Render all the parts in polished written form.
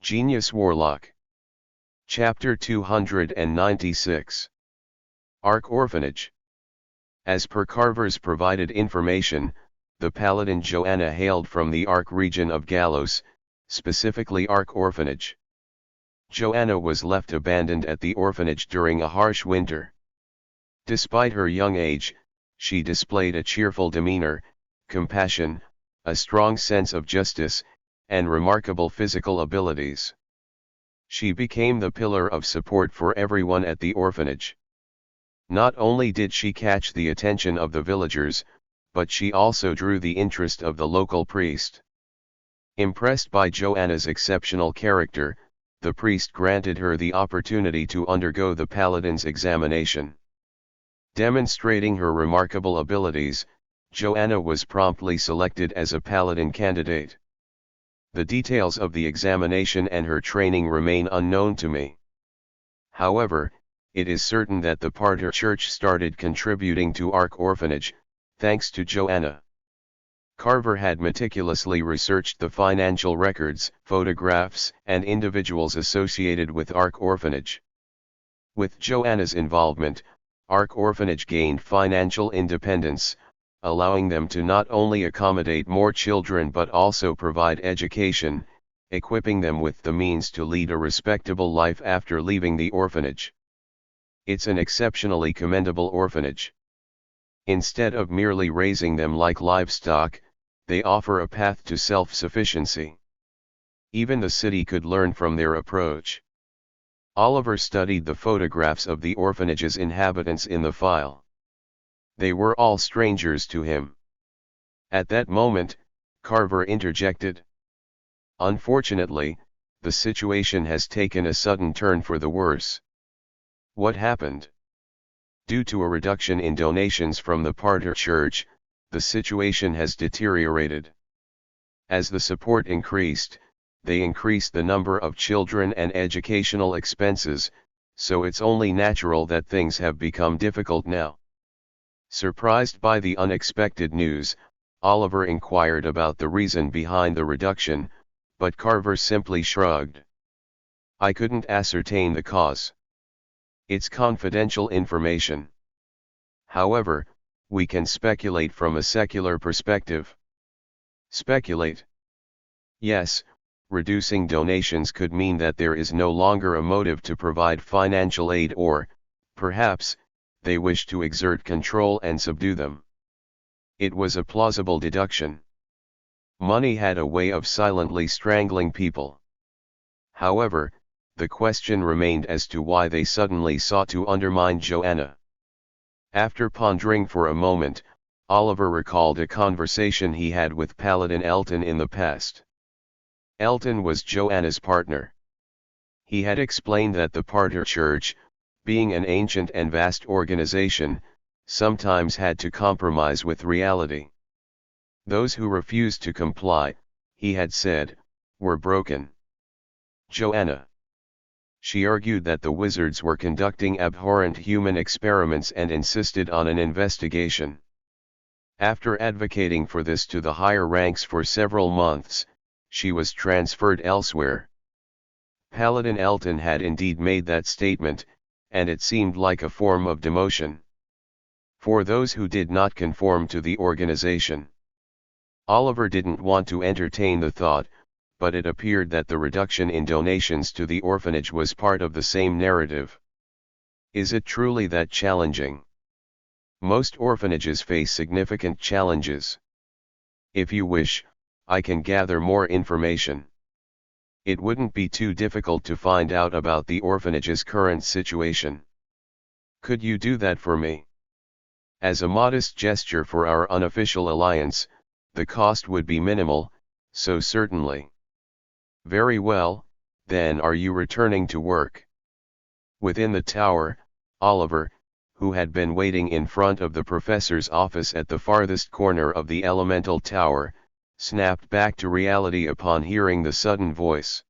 Genius Warlock. Chapter 296. Ark Orphanage. As per Carver's provided information, the paladin Joanna hailed from the Ark region of Galos, specifically Ark Orphanage. Joanna was left abandoned at the orphanage during a harsh winter. Despite her young age, she displayed a cheerful demeanor, compassion, a strong sense of justice, and remarkable physical abilities. She became the pillar of support for everyone at the orphanage. Not only did she catch the attention of the villagers, but she also drew the interest of the local priest. Impressed by Joanna's exceptional character, the priest granted her the opportunity to undergo the paladin's examination. Demonstrating her remarkable abilities, Joanna was promptly selected as a paladin candidate. The details of the examination and her training remain unknown to me. However, it is certain that the Parter Church started contributing to Ark Orphanage, thanks to Joanna. Carver had meticulously researched the financial records, photographs, and individuals associated with Ark Orphanage. With Joanna's involvement, Ark Orphanage gained financial independence, allowing them to not only accommodate more children but also provide education, equipping them with the means to lead a respectable life after leaving the orphanage. It's an exceptionally commendable orphanage. Instead of merely raising them like livestock, they offer a path to self-sufficiency. Even the city could learn from their approach. Oliver studied the photographs of the orphanage's inhabitants in the file. They were all strangers to him. At that moment, Carver interjected. Unfortunately, the situation has taken a sudden turn for the worse. What happened? Due to a reduction in donations from the Parter Church, the situation has deteriorated. As the support increased, they increased the number of children and educational expenses, so it's only natural that things have become difficult now. Surprised by the unexpected news, Oliver inquired about the reason behind the reduction, but Carver simply shrugged. I couldn't ascertain the cause. It's confidential information. However, we can speculate from a secular perspective. Speculate? Yes, reducing donations could mean that there is no longer a motive to provide financial aid or, perhaps, they wish to exert control and subdue them. It was a plausible deduction. Money had a way of silently strangling people. However, the question remained as to why they suddenly sought to undermine Joanna. After pondering for a moment, Oliver recalled a conversation he had with Paladin Elton in the past. Elton was Joanna's partner. He had explained that the Parter Church, being an ancient and vast organization, sometimes had to compromise with reality. Those who refused to comply, he had said, were broken. Joanna. She argued that the wizards were conducting abhorrent human experiments and insisted on an investigation. After advocating for this to the higher ranks for several months, she was transferred elsewhere. Paladin Elton had indeed made that statement, and it seemed like a form of demotion. For those who did not conform to the organization. Oliver didn't want to entertain the thought, but it appeared that the reduction in donations to the orphanage was part of the same narrative. Is it truly that challenging? Most orphanages face significant challenges. If you wish, I can gather more information. It wouldn't be too difficult to find out about the orphanage's current situation. Could you do that for me? As a modest gesture for our unofficial alliance, the cost would be minimal, so certainly. Very well, then are you returning to work? Within the tower, Oliver, who had been waiting in front of the professor's office at the farthest corner of the elemental tower, snapped back to reality upon hearing the sudden voice.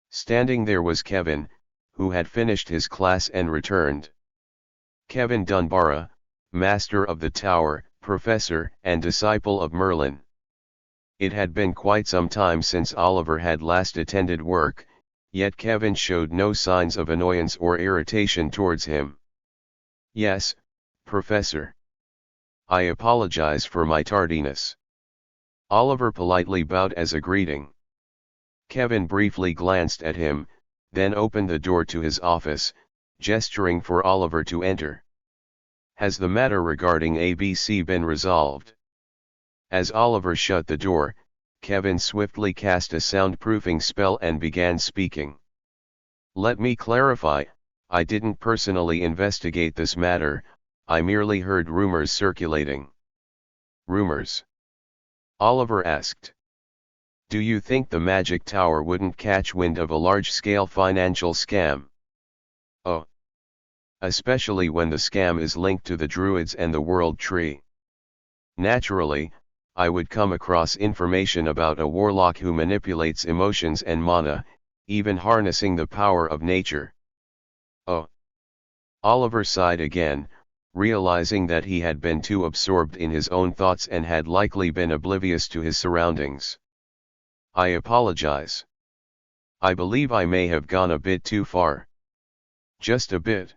Standing there was Kevin, who had finished his class and returned. Kevin Dunbara, master of the tower, professor and disciple of Merlin. It had been quite some time since Oliver had last attended work, Yet Kevin showed no signs of annoyance or irritation towards him. "Yes, Professor. I apologize for my tardiness." Oliver politely bowed as a greeting. Kevin briefly glanced at him, then opened the door to his office, gesturing for Oliver to enter. "Has the matter regarding ABC been resolved?" As Oliver shut the door, Kevin swiftly cast a soundproofing spell and began speaking. "Let me clarify, I didn't personally investigate this matter, I merely heard rumors circulating." "Rumors?" Oliver asked. "Do you think the Magic Tower wouldn't catch wind of a large-scale financial scam?" "Oh. Especially when the scam is linked to the Druids and the World Tree. Naturally, I would come across information about a warlock who manipulates emotions and mana, even harnessing the power of nature." "Oh." Oliver sighed again, realizing that he had been too absorbed in his own thoughts and had likely been oblivious to his surroundings. "I apologize. I believe I may have gone a bit too far." "Just a bit?"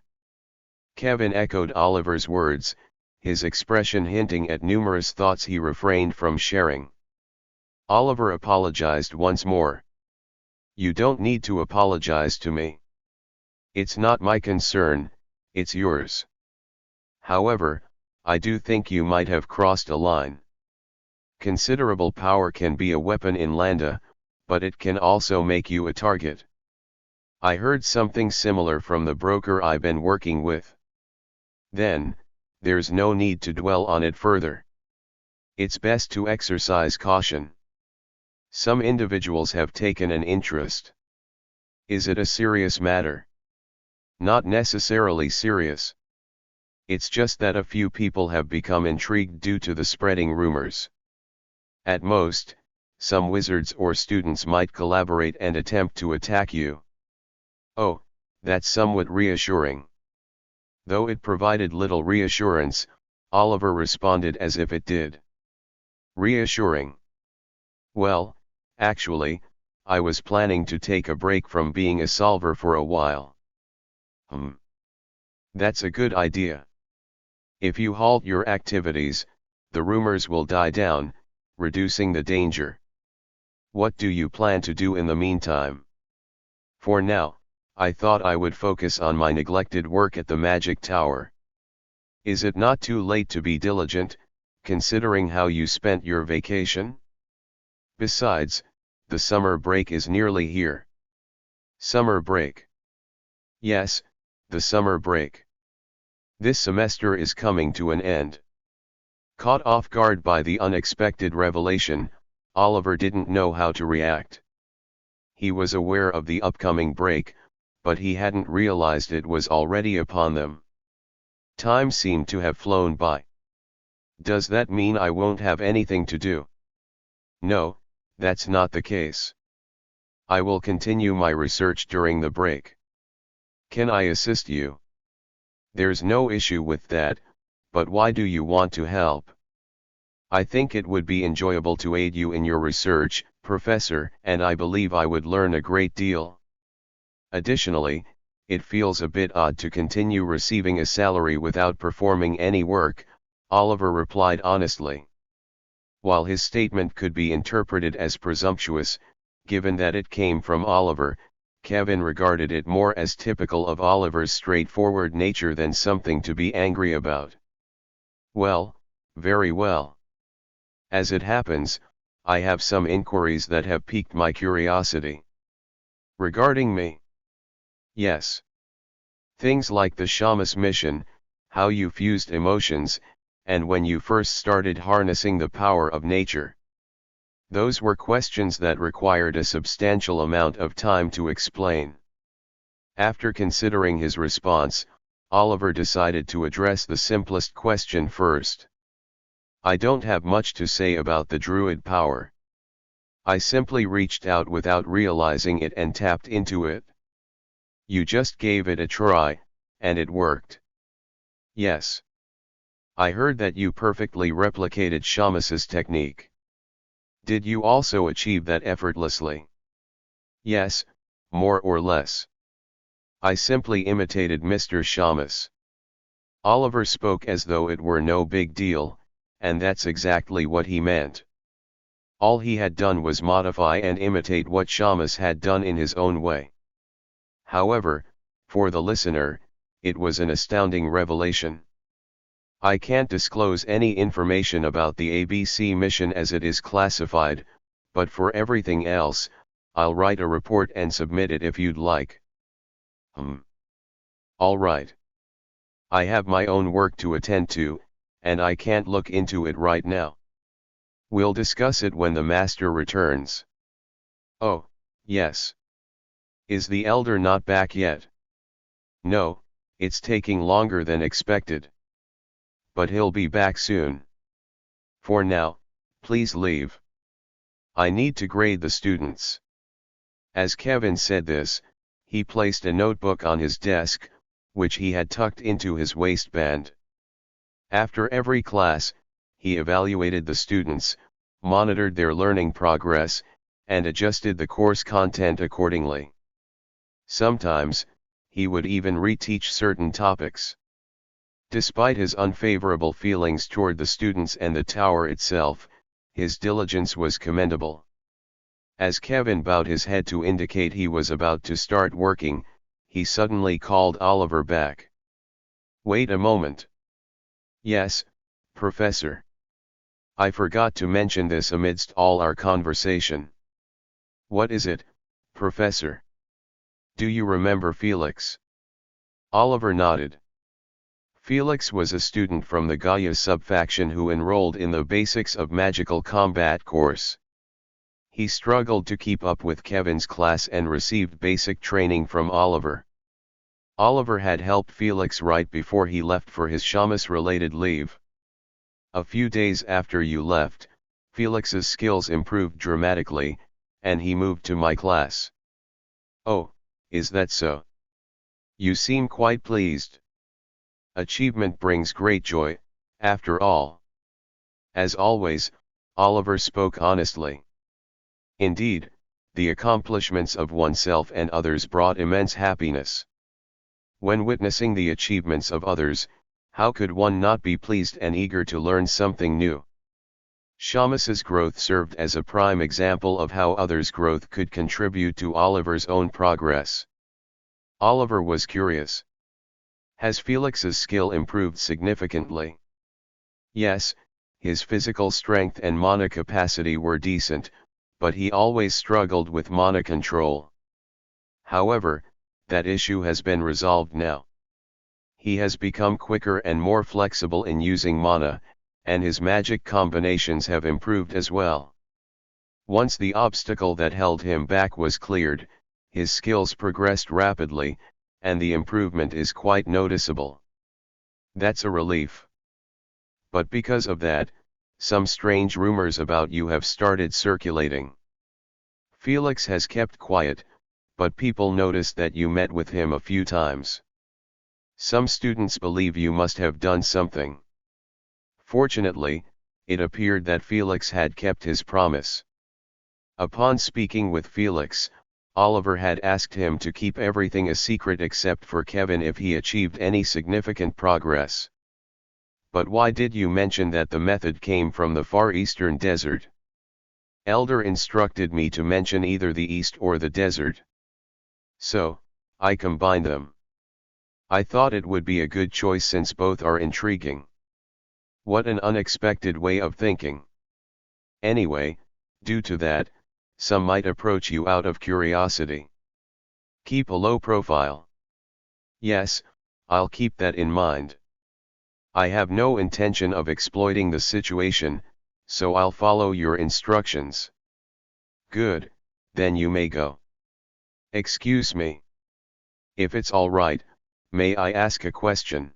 Kevin echoed Oliver's words, his expression hinting at numerous thoughts he refrained from sharing. Oliver apologized once more. "You don't need to apologize to me. It's not my concern, it's yours. However, I do think you might have crossed a line. Considerable power can be a weapon in Landa, but it can also make you a target. I heard something similar from the broker I've been working with. Then, there's no need to dwell on it further. It's best to exercise caution. Some individuals have taken an interest." "Is it a serious matter?" "Not necessarily serious. It's just that a few people have become intrigued due to the spreading rumors. At most, some wizards or students might collaborate and attempt to attack you." "Oh, that's somewhat reassuring." Though it provided little reassurance, Oliver responded as if it did. "Reassuring? Well, actually, I was planning to take a break from being a solver for a while." That's a good idea. If you halt your activities, the rumors will die down, reducing the danger. What do you plan to do in the meantime?" "For now, I thought I would focus on my neglected work at the Magic Tower." "Is it not too late to be diligent, considering how you spent your vacation? Besides, the summer break is nearly here." "Summer break?" "Yes, the summer break. This semester is coming to an end." Caught off guard by the unexpected revelation, Oliver didn't know how to react. He was aware of the upcoming break, but he hadn't realized it was already upon them. Time seemed to have flown by. "Does that mean I won't have anything to do?" "No, that's not the case. I will continue my research during the break." "Can I assist you?" "There's no issue with that, but why do you want to help?" "I think it would be enjoyable to aid you in your research, Professor, and I believe I would learn a great deal. Additionally, it feels a bit odd to continue receiving a salary without performing any work," Oliver replied honestly. While his statement could be interpreted as presumptuous, given that it came from Oliver, Kevin regarded it more as typical of Oliver's straightforward nature than something to be angry about. "Well, very well. As it happens, I have some inquiries that have piqued my curiosity." "Regarding me?" "Yes. Things like the Shamus mission, how you fused emotions, and when you first started harnessing the power of nature. Those were questions that required a substantial amount of time to explain." After considering his response, Oliver decided to address the simplest question first. "I don't have much to say about the Druid power. I simply reached out without realizing it and tapped into it." "You just gave it a try, and it worked?" "Yes. I heard that you perfectly replicated Shamus's technique." "Did you also achieve that effortlessly?" "Yes, more or less. I simply imitated Mr. Shamus. Oliver spoke as though it were no big deal, and that's exactly what he meant. All he had done was modify and imitate what Shamus had done in his own way. However, for the listener, it was an astounding revelation. I can't disclose any information about the ABC mission as it is classified, but for everything else, I'll write a report and submit it if you'd like. All right. I have my own work to attend to, and I can't look into it right now. We'll discuss it when the master returns. Oh, yes. Is the elder not back yet? No, it's taking longer than expected. But he'll be back soon. For now, please leave. I need to grade the students. As Kevin said this, he placed a notebook on his desk, which he had tucked into his waistband. After every class, he evaluated the students, monitored their learning progress, and adjusted the course content accordingly. Sometimes, he would even reteach certain topics. Despite his unfavorable feelings toward the students and the tower itself, his diligence was commendable. As Kevin bowed his head to indicate he was about to start working, he suddenly called Oliver back. Wait a moment. Yes, Professor. I forgot to mention this amidst all our conversation. What is it, Professor? Do you remember Felix? Oliver nodded. Felix was a student from the Gaia subfaction who enrolled in the Basics of Magical Combat course. He struggled to keep up with Kevin's class and received basic training from Oliver. Oliver had helped Felix right before he left for his Shamus-related leave. A few days after you left, Felix's skills improved dramatically, and he moved to my class. Oh, is that so? You seem quite pleased. Achievement brings great joy, after all. As always, Oliver spoke honestly. Indeed, the accomplishments of oneself and others brought immense happiness. When witnessing the achievements of others, how could one not be pleased and eager to learn something new? Shamus's growth served as a prime example of how others' growth could contribute to Oliver's own progress. Oliver was curious. Has Felix's skill improved significantly? Yes, his physical strength and mana capacity were decent, but he always struggled with mana control. However, that issue has been resolved now. He has become quicker and more flexible in using mana, and his magic combinations have improved as well. Once the obstacle that held him back was cleared, his skills progressed rapidly, and the improvement is quite noticeable. That's a relief. But because of that, some strange rumors about you have started circulating. Felix has kept quiet, but people noticed that you met with him a few times. Some students believe you must have done something. Fortunately, it appeared that Felix had kept his promise. Upon speaking with Felix, Oliver had asked him to keep everything a secret except for Kevin if he achieved any significant progress. But why did you mention that the method came from the far eastern desert? Elder instructed me to mention either the east or the desert. So, I combined them. I thought it would be a good choice since both are intriguing. What an unexpected way of thinking. Anyway, due to that, some might approach you out of curiosity. Keep a low profile. Yes, I'll keep that in mind. I have no intention of exploiting the situation, so I'll follow your instructions. Good, then you may go. Excuse me. If it's all right, may I ask a question?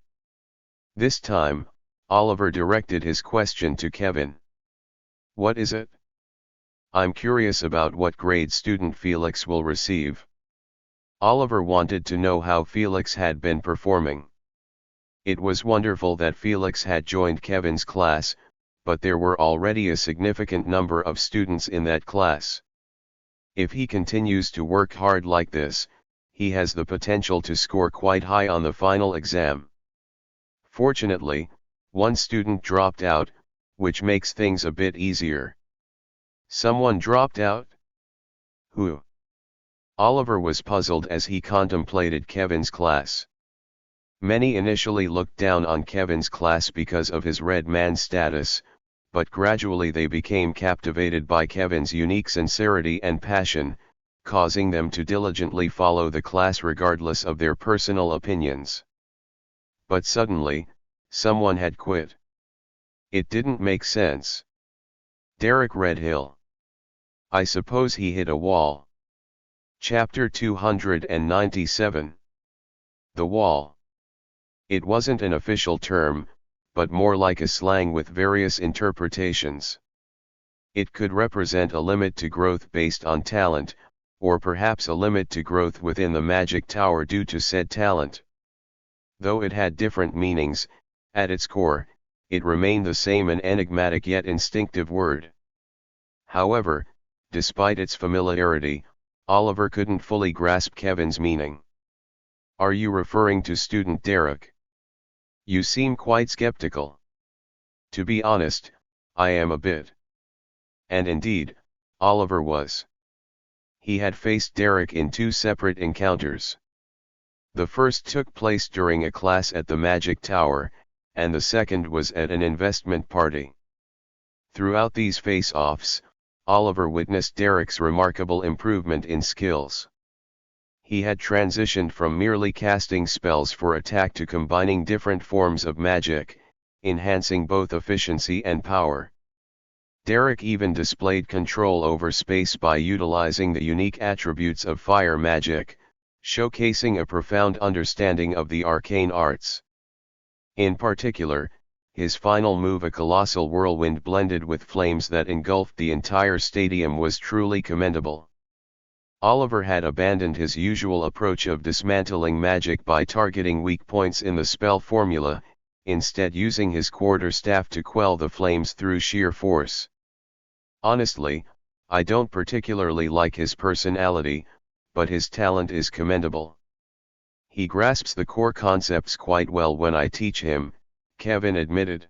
This time, Oliver directed his question to Kevin. What is it? I'm curious about what grade student Felix will receive. Oliver wanted to know how Felix had been performing. It was wonderful that Felix had joined Kevin's class, but there were already a significant number of students in that class. If he continues to work hard like this, he has the potential to score quite high on the final exam. Fortunately, one student dropped out, which makes things a bit easier. Someone dropped out? Who? Oliver was puzzled as he contemplated Kevin's class. Many initially looked down on Kevin's class because of his red man status, but gradually they became captivated by Kevin's unique sincerity and passion, causing them to diligently follow the class regardless of their personal opinions. But suddenly, someone had quit. It didn't make sense. Derek Redhill. I suppose he hit a wall. Chapter 297. The wall. It wasn't an official term, but more like a slang with various interpretations. It could represent a limit to growth based on talent, or perhaps a limit to growth within the magic tower due to said talent. Though it had different meanings, at its core, it remained the same, an enigmatic yet instinctive word. However, despite its familiarity, Oliver couldn't fully grasp Kevin's meaning. Are you referring to student Derek? You seem quite skeptical. To be honest, I am a bit. And indeed, Oliver was. He had faced Derek in two separate encounters. The first took place during a class at the Magic Tower, and the second was at an investment party. Throughout these face-offs, Oliver witnessed Derek's remarkable improvement in skills. He had transitioned from merely casting spells for attack to combining different forms of magic, enhancing both efficiency and power. Derek even displayed control over space by utilizing the unique attributes of fire magic, showcasing a profound understanding of the arcane arts. In particular, his final move, a colossal whirlwind blended with flames that engulfed the entire stadium, was truly commendable. Oliver had abandoned his usual approach of dismantling magic by targeting weak points in the spell formula, instead using his quarterstaff to quell the flames through sheer force. Honestly, I don't particularly like his personality, but his talent is commendable. He grasps the core concepts quite well when I teach him, Kevin admitted.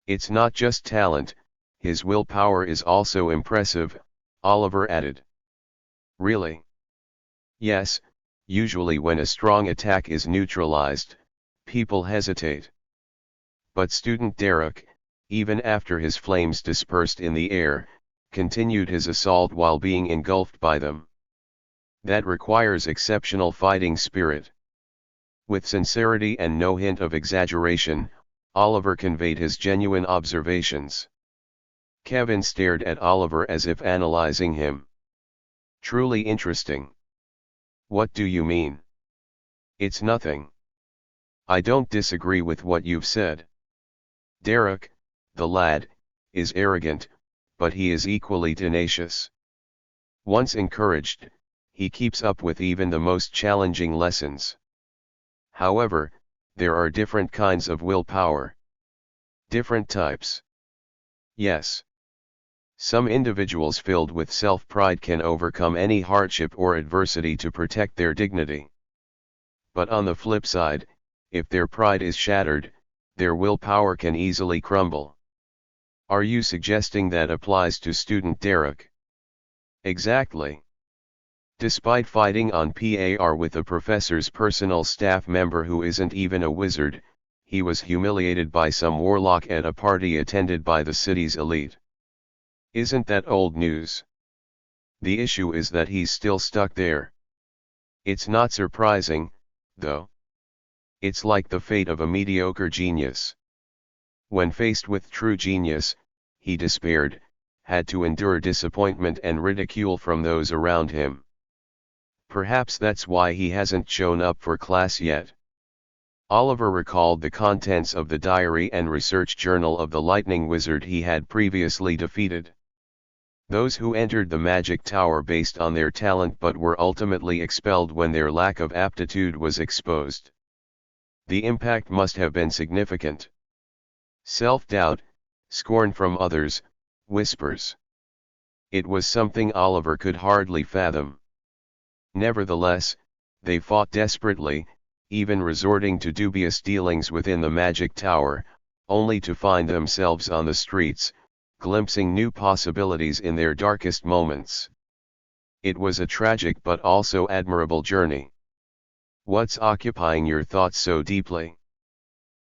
It's not just talent, his willpower is also impressive, Oliver added. Really? Yes, usually when a strong attack is neutralized, people hesitate. But student Derek, even after his flames dispersed in the air, continued his assault while being engulfed by them. That requires exceptional fighting spirit. With sincerity and no hint of exaggeration, Oliver conveyed his genuine observations. Kevin stared at Oliver as if analyzing him. Truly interesting. What do you mean? It's nothing. I don't disagree with what you've said. Derek, the lad, is arrogant, but he is equally tenacious. Once encouraged, he keeps up with even the most challenging lessons. However, there are different kinds of willpower. Different types. Yes. Some individuals filled with self-pride can overcome any hardship or adversity to protect their dignity. But on the flip side, if their pride is shattered, their willpower can easily crumble. Are you suggesting that applies to student Derek? Exactly. Despite fighting on par with the professor's personal staff member who isn't even a wizard, he was humiliated by some warlock at a party attended by the city's elite. Isn't that old news? The issue is that he's still stuck there. It's not surprising, though. It's like the fate of a mediocre genius. When faced with true genius, he despaired, had to endure disappointment and ridicule from those around him. Perhaps that's why he hasn't shown up for class yet. Oliver recalled the contents of the diary and research journal of the lightning wizard he had previously defeated. Those who entered the magic tower based on their talent but were ultimately expelled when their lack of aptitude was exposed. The impact must have been significant. Self-doubt, scorn from others, whispers. It was something Oliver could hardly fathom. Nevertheless, they fought desperately, even resorting to dubious dealings within the magic tower, only to find themselves on the streets, glimpsing new possibilities in their darkest moments. It was a tragic but also admirable journey. What's occupying your thoughts so deeply?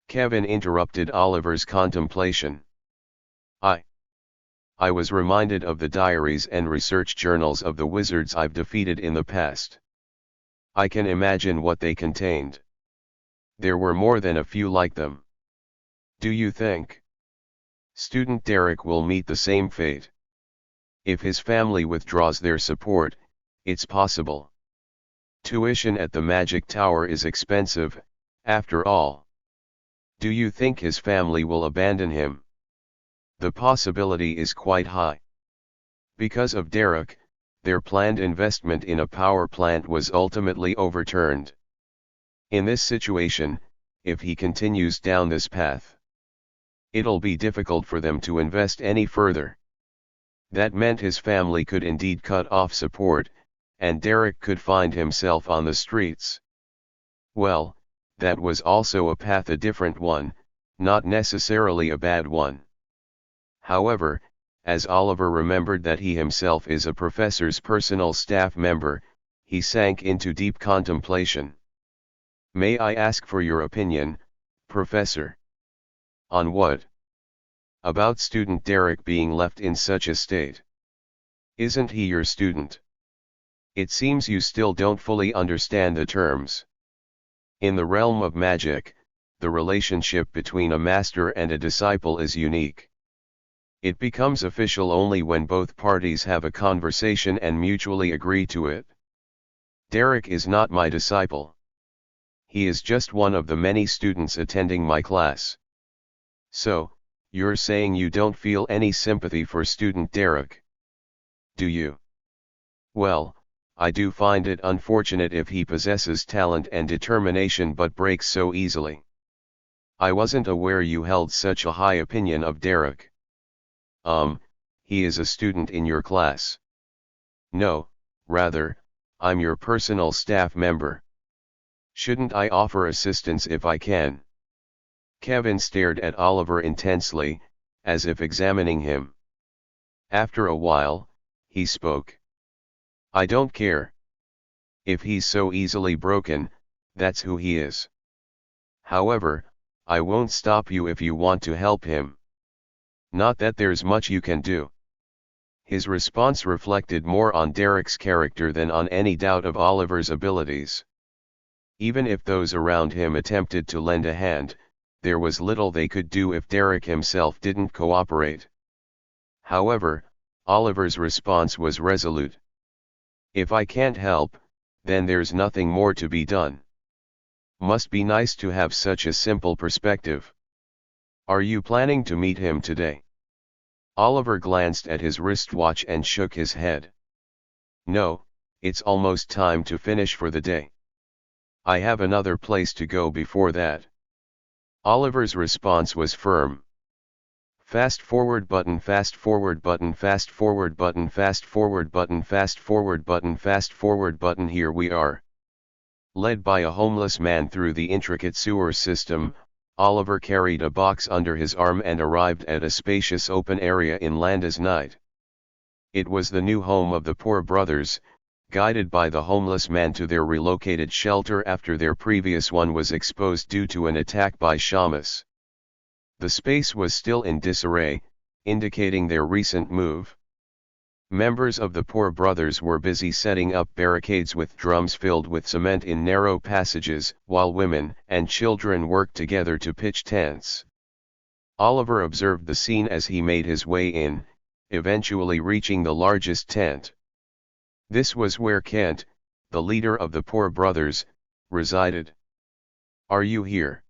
Kevin interrupted Oliver's contemplation. I was reminded of the diaries and research journals of the wizards I've defeated in the past. I can imagine what they contained. There were more than a few like them. Do you think student Derek will meet the same fate? If his family withdraws their support, it's possible. Tuition at the Magic Tower is expensive, after all. Do you think his family will abandon him? The possibility is quite high. Because of Derek, their planned investment in a power plant was ultimately overturned. In this situation, if he continues down this path, it'll be difficult for them to invest any further. That meant his family could indeed cut off support, and Derek could find himself on the streets. Well, that was also a path, a different one, not necessarily a bad one. However, as Oliver remembered that he himself is a professor's personal staff member, he sank into deep contemplation. May I ask for your opinion, Professor? On what? About student Derek being left in such a state. Isn't he your student? It seems you still don't fully understand the terms. In the realm of magic, the relationship between a master and a disciple is unique. It becomes official only when both parties have a conversation and mutually agree to it. Derek is not my disciple. He is just one of the many students attending my class. So, you're saying you don't feel any sympathy for student Derek? Do you? Well, I do find it unfortunate if he possesses talent and determination but breaks so easily. I wasn't aware you held such a high opinion of Derek. He is a student in your class. No, rather, I'm your personal staff member. Shouldn't I offer assistance if I can? Kevin stared at Oliver intensely, as if examining him. After a while, he spoke. I don't care. If he's so easily broken, that's who he is. However, I won't stop you if you want to help him. Not that there's much you can do. His response reflected more on Derek's character than on any doubt of Oliver's abilities. Even if those around him attempted to lend a hand, there was little they could do if Derek himself didn't cooperate. However, Oliver's response was resolute. If I can't help, then there's nothing more to be done. Must be nice to have such a simple perspective. Are you planning to meet him today? Oliver glanced at his wristwatch and shook his head. No, it's almost time to finish for the day. I have another place to go before that. Oliver's response was firm. Fast forward button, fast forward button, fast forward button, fast forward button, fast forward button, fast forward button. Here we are. Led by a homeless man through the intricate sewer system, Oliver carried a box under his arm and arrived at a spacious open area in Landa's night. It was the new home of the poor brothers, guided by the homeless man to their relocated shelter after their previous one was exposed due to an attack by Shamus. The space was still in disarray, indicating their recent move. Members of the poor brothers were busy setting up barricades with drums filled with cement in narrow passages, while women and children worked together to pitch tents. Oliver observed the scene as he made his way in, eventually reaching the largest tent. This was where Kent, the leader of the poor brothers, resided. Are you here?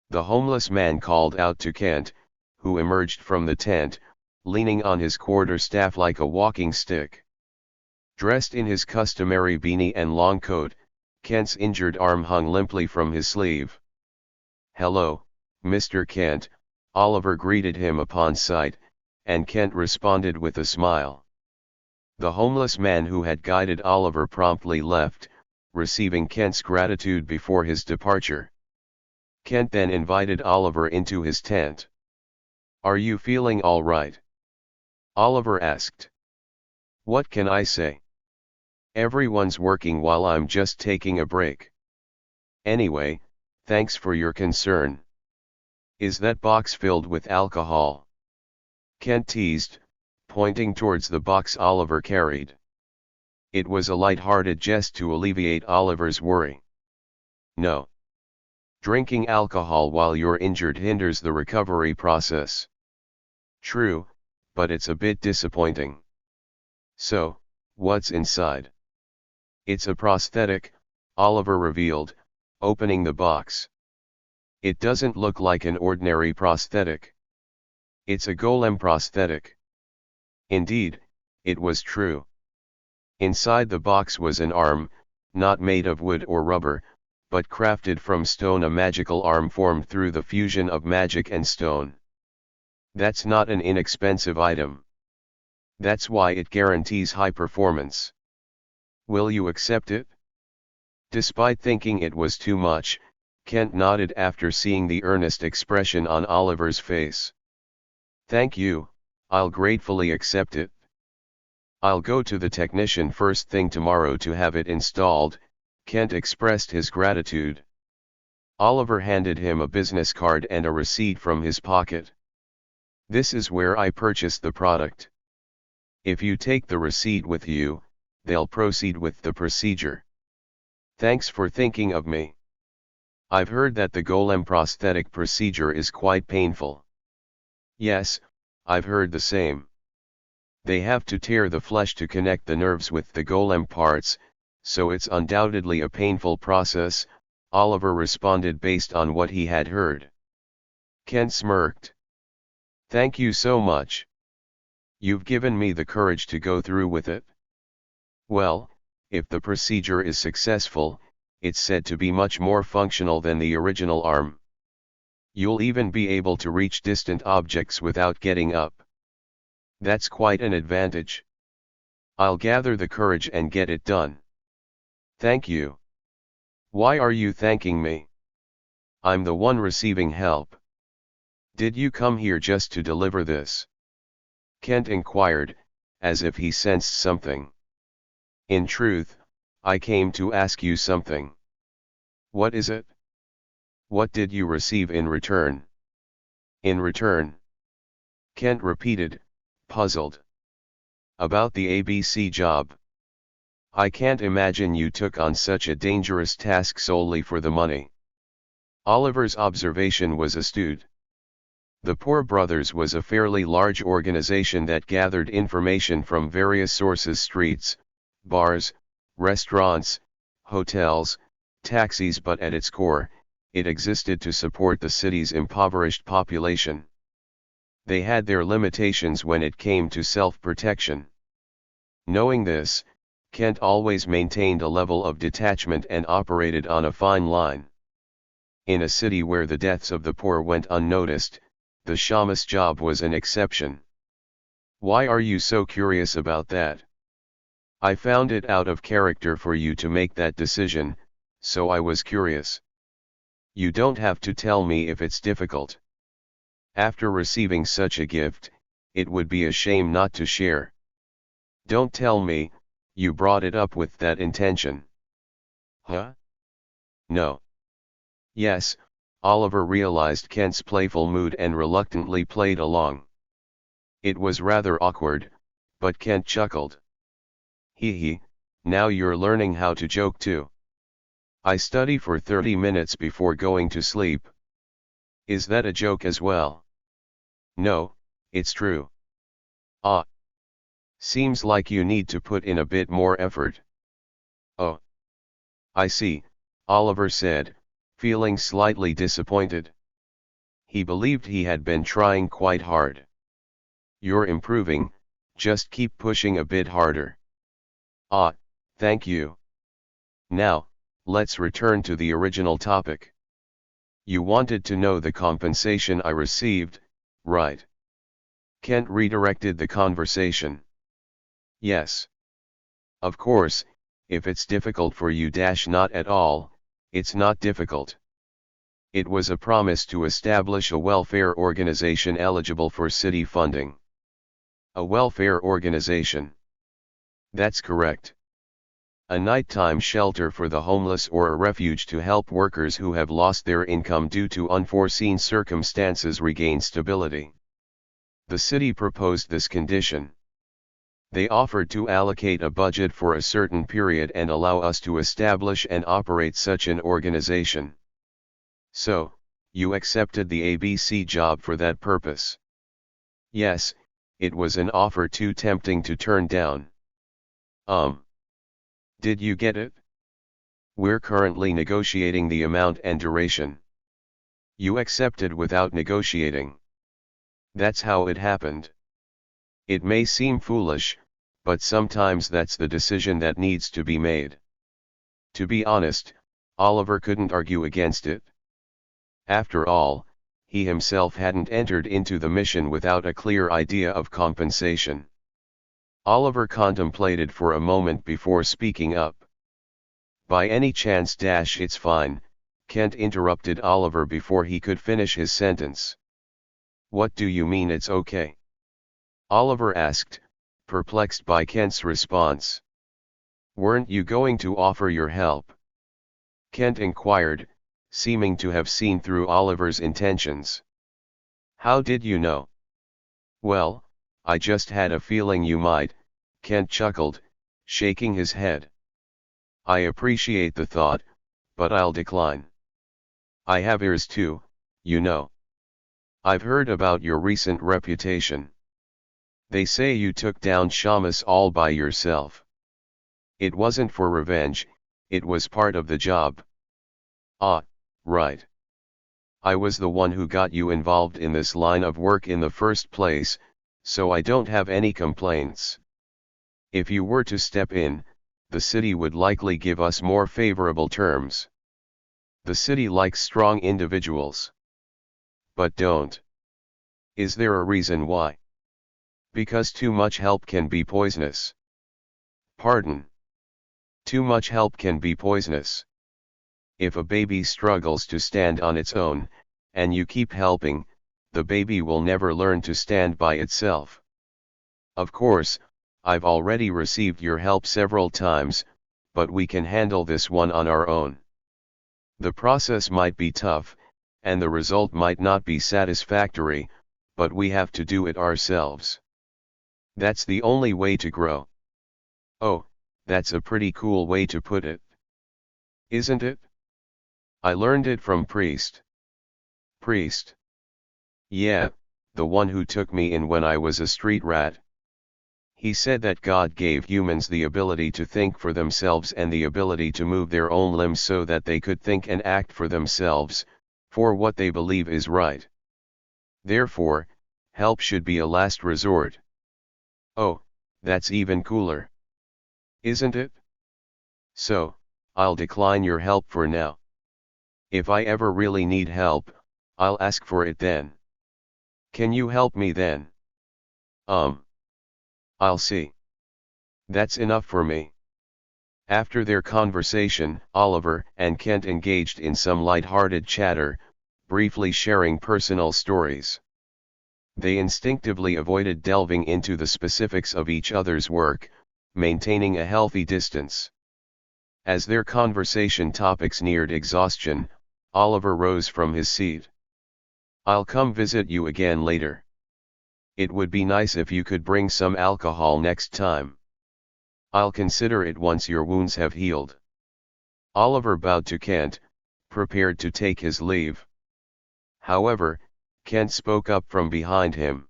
The homeless man called out to Kent, who emerged from the tent, leaning on his quarterstaff like a walking stick. Dressed in his customary beanie and long coat, Kent's injured arm hung limply from his sleeve. Hello, Mr. Kent, Oliver greeted him upon sight, and Kent responded with a smile. The homeless man who had guided Oliver promptly left, receiving Kent's gratitude before his departure. Kent then invited Oliver into his tent. "Are you feeling all right?" Oliver asked. "What can I say? Everyone's working while I'm just taking a break. Anyway, thanks for your concern. Is that box filled with alcohol?" Kent teased, pointing towards the box Oliver carried. It was a light-hearted jest to alleviate Oliver's worry. "No. Drinking alcohol while you're injured hinders the recovery process." "True, but it's a bit disappointing." "So, what's inside?" "It's a prosthetic," Oliver revealed, opening the box. "It doesn't look like an ordinary prosthetic. It's a golem prosthetic." Indeed, it was true. Inside the box was an arm, not made of wood or rubber, but crafted from stone, a magical arm formed through the fusion of magic and stone. That's not an inexpensive item. That's why it guarantees high performance. Will you accept it? Despite thinking it was too much, Kent nodded after seeing the earnest expression on Oliver's face. "Thank you, I'll gratefully accept it. I'll go to the technician first thing tomorrow to have it installed." Kent expressed his gratitude. Oliver handed him a business card and a receipt from his pocket. "This is where I purchased the product. If you take the receipt with you, they'll proceed with the procedure. Thanks for thinking of me. I've heard that the golem prosthetic procedure is quite painful." "Yes, I've heard the same. They have to tear the flesh to connect the nerves with the golem parts, so it's undoubtedly a painful process," Oliver responded based on what he had heard. Kent smirked. "Thank you so much. You've given me the courage to go through with it." "Well, if the procedure is successful, it's said to be much more functional than the original arm. You'll even be able to reach distant objects without getting up. That's quite an advantage. I'll gather the courage and get it done." "Thank you." "Why are you thanking me? I'm the one receiving help. Did you come here just to deliver this?" Kent inquired, as if he sensed something. "In truth, I came to ask you something." "What is it?" "What did you receive in return?" "In return?" Kent repeated, puzzled. "About the ABC job. I can't imagine you took on such a dangerous task solely for the money." Oliver's observation was astute. The Poor Brothers was a fairly large organization that gathered information from various sources: streets, bars, restaurants, hotels, taxis, but at its core, it existed to support the city's impoverished population. They had their limitations when it came to self-protection. Knowing this, Kent always maintained a level of detachment and operated on a fine line. In a city where the deaths of the poor went unnoticed, the shamus job was an exception. "Why are you so curious about that?" "I found it out of character for you to make that decision, so I was curious." "You don't have to tell me if it's difficult. After receiving such a gift, it would be a shame not to share." "Don't tell me, you brought it up with that intention." "Huh? No." "Yes." Oliver realized Kent's playful mood and reluctantly played along. It was rather awkward, but Kent chuckled. Hee, now you're learning how to joke too." "I study for 30 minutes before going to sleep." "Is that a joke as well?" "No, it's true." "Ah. Seems like you need to put in a bit more effort." "Oh. I see," Oliver said, feeling slightly disappointed. He believed he had been trying quite hard. "You're improving, just keep pushing a bit harder." "Ah, thank you. Now, let's return to the original topic. You wanted to know the compensation I received, right?" Kent redirected the conversation. Yes. Of course, if it's difficult for you not at all, it's not difficult. It was a promise to establish a welfare organization eligible for city funding. A welfare organization. That's correct. A nighttime shelter for the homeless or a refuge to help workers who have lost their income due to unforeseen circumstances regain stability. The city proposed this condition. They offered to allocate a budget for a certain period and allow us to establish and operate such an organization. So, you accepted the ABC job for that purpose. Yes, it was an offer too tempting to turn down. Did you get it? We're currently negotiating the amount and duration. You accepted without negotiating. That's how it happened. It may seem foolish, but sometimes that's the decision that needs to be made. To be honest, Oliver couldn't argue against it. After all, he himself hadn't entered into the mission without a clear idea of compensation. Oliver contemplated for a moment before speaking up. By any chance it's fine, Kent interrupted Oliver before he could finish his sentence. What do you mean it's okay? Oliver asked, perplexed by Kent's response. Weren't you going to offer your help? Kent inquired, seeming to have seen through Oliver's intentions. How did you know? Well, I just had a feeling you might, Kent chuckled, shaking his head. I appreciate the thought, but I'll decline. I have ears too, you know. I've heard about your recent reputation. They say you took down Shamus all by yourself. It wasn't for revenge, it was part of the job. Ah, right. I was the one who got you involved in this line of work in the first place, so I don't have any complaints. If you were to step in, the city would likely give us more favorable terms. The city likes strong individuals. But don't. Is there a reason why? Because too much help can be poisonous. Pardon. Too much help can be poisonous. If a baby struggles to stand on its own, and you keep helping, the baby will never learn to stand by itself. Of course, I've already received your help several times, but we can handle this one on our own. The process might be tough, and the result might not be satisfactory, but we have to do it ourselves. That's the only way to grow. Oh, that's a pretty cool way to put it. Isn't it? I learned it from Priest. Priest? Yeah, the one who took me in when I was a street rat. He said that God gave humans the ability to think for themselves and the ability to move their own limbs so that they could think and act for themselves, for what they believe is right. Therefore, help should be a last resort. Oh, that's even cooler. Isn't it? So, I'll decline your help for now. If I ever really need help, I'll ask for it then. Can you help me then? I'll see. That's enough for me. After their conversation, Oliver and Kent engaged in some light-hearted chatter, briefly sharing personal stories. They instinctively avoided delving into the specifics of each other's work, maintaining a healthy distance. As their conversation topics neared exhaustion, Oliver rose from his seat. I'll come visit you again later. It would be nice if you could bring some alcohol next time. I'll consider it once your wounds have healed. Oliver bowed to Kent, prepared to take his leave. However, Kent spoke up from behind him.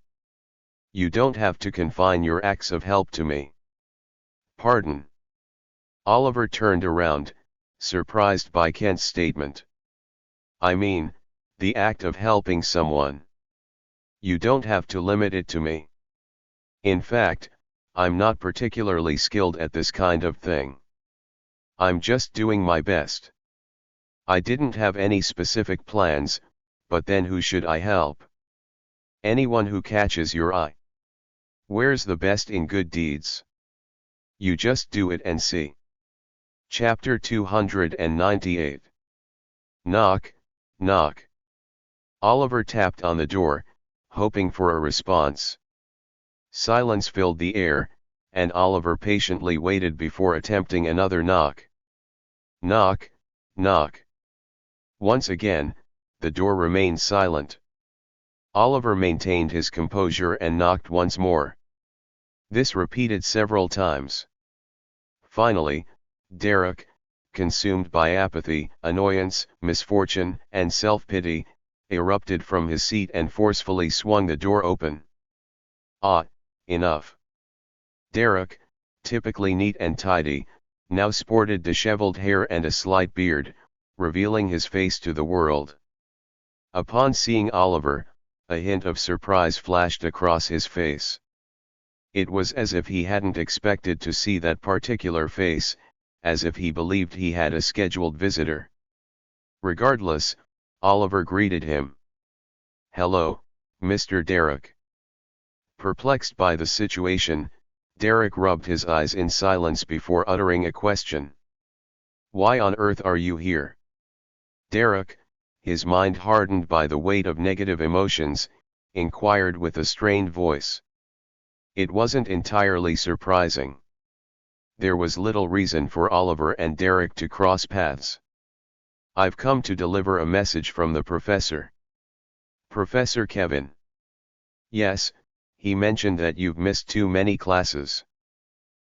You don't have to confine your acts of help to me. Pardon. Oliver turned around, surprised by Kent's statement. I mean, the act of helping someone. You don't have to limit it to me. In fact, I'm not particularly skilled at this kind of thing. I'm just doing my best. I didn't have any specific plans, but then who should I help? Anyone who catches your eye. Where's the best in good deeds? You just do it and see. Chapter 298. Knock, knock. Oliver tapped on the door, hoping for a response. Silence filled the air, and Oliver patiently waited before attempting another knock. Knock, knock. Once again, the door remained silent. Oliver maintained his composure and knocked once more. This repeated several times. Finally, Derek, consumed by apathy, annoyance, misfortune, and self-pity, erupted from his seat and forcefully swung the door open. Ah, enough. Derek, typically neat and tidy, now sported disheveled hair and a slight beard, revealing his face to the world. Upon seeing Oliver, a hint of surprise flashed across his face. It was as if he hadn't expected to see that particular face, as if he believed he had a scheduled visitor. Regardless, Oliver greeted him. "Hello, Mr. Derek." Perplexed by the situation, Derek rubbed his eyes in silence before uttering a question. "Why on earth are you here?" Derek, his mind hardened by the weight of negative emotions, inquired with a strained voice. It wasn't entirely surprising. There was little reason for Oliver and Derek to cross paths. "I've come to deliver a message from the professor." "Professor Kevin?" "Yes, he mentioned that you've missed too many classes.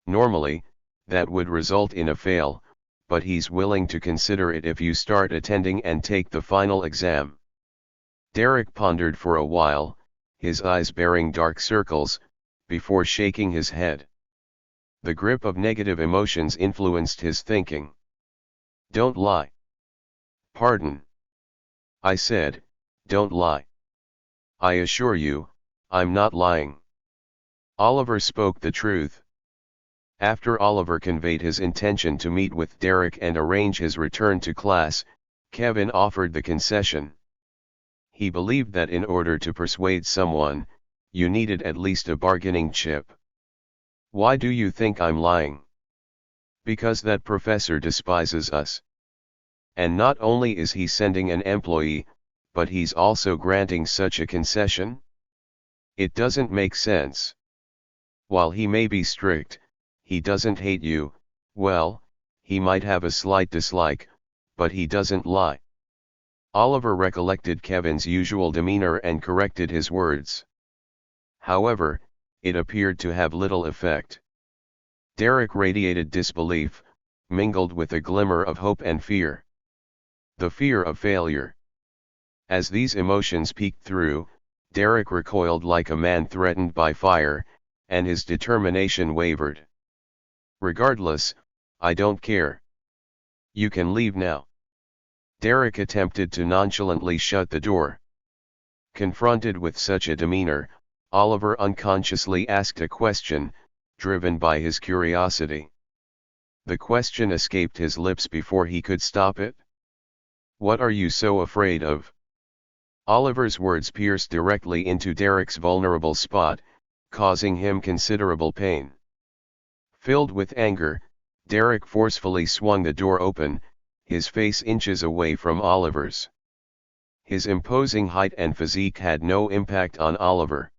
Normally, that would result in a fail, but he's willing to consider it if you start attending and take the final exam." Derek pondered for a while, his eyes bearing dark circles, before shaking his head. The grip of negative emotions influenced his thinking. "Don't lie." "Pardon?" "I said, don't lie. I assure you, I'm not lying." Oliver spoke the truth. After Oliver conveyed his intention to meet with Derek and arrange his return to class, Kevin offered the concession. He believed that in order to persuade someone, you needed at least a bargaining chip. "Why do you think I'm lying?" "Because that professor despises us. And not only is he sending an employee, but he's also granting such a concession? It doesn't make sense. While he may be strict, he doesn't hate you. Well, he might have a slight dislike, but he doesn't lie." Oliver recollected Kevin's usual demeanor and corrected his words. However, it appeared to have little effect. Derek radiated disbelief, mingled with a glimmer of hope and fear. The fear of failure. As these emotions peeked through, Derek recoiled like a man threatened by fire, and his determination wavered. "Regardless, I don't care. You can leave now." Derek attempted to nonchalantly shut the door. Confronted with such a demeanor, Oliver unconsciously asked a question, driven by his curiosity. The question escaped his lips before he could stop it. "What are you so afraid of?" Oliver's words pierced directly into Derek's vulnerable spot, causing him considerable pain. Filled with anger, Derek forcefully swung the door open, his face inches away from Oliver's. His imposing height and physique had no impact on Oliver.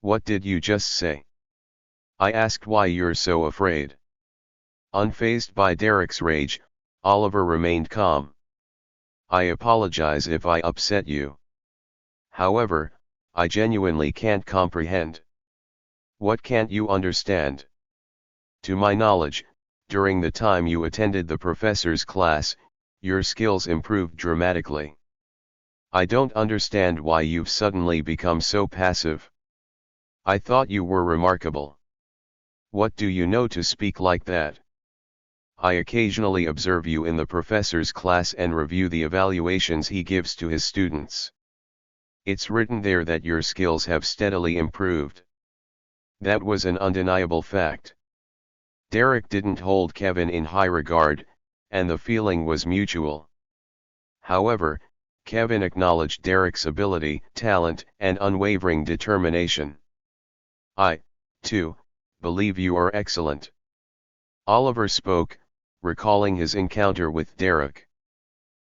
"What did you just say?" "I asked why you're so afraid." Unfazed by Derek's rage, Oliver remained calm. "I apologize if I upset you. However, I genuinely can't comprehend." "What can't you understand?" "To my knowledge, during the time you attended the professor's class, your skills improved dramatically. I don't understand why you've suddenly become so passive. I thought you were remarkable." "What do you know to speak like that?" "I occasionally observe you in the professor's class and review the evaluations he gives to his students. It's written there that your skills have steadily improved." That was an undeniable fact. Derek didn't hold Kevin in high regard, and the feeling was mutual. However, Kevin acknowledged Derek's ability, talent, and unwavering determination. "I, too, believe you are excellent. Oliver spoke, recalling his encounter with Derek.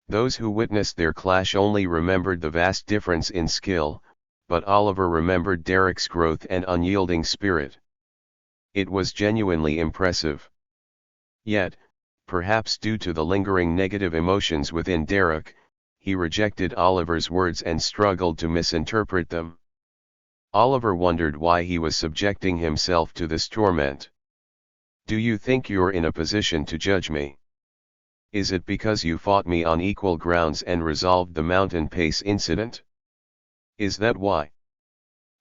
Those who witnessed their clash only remembered the vast difference in skill, but Oliver remembered Derek's growth and unyielding spirit. It was genuinely impressive. Yet, perhaps due to the lingering negative emotions within Derek, he rejected Oliver's words and struggled to misinterpret them. Oliver wondered why he was subjecting himself to this torment. "Do you think you're in a position to judge me? Is it because you fought me on equal grounds and resolved the mountain pace incident? Is that why?"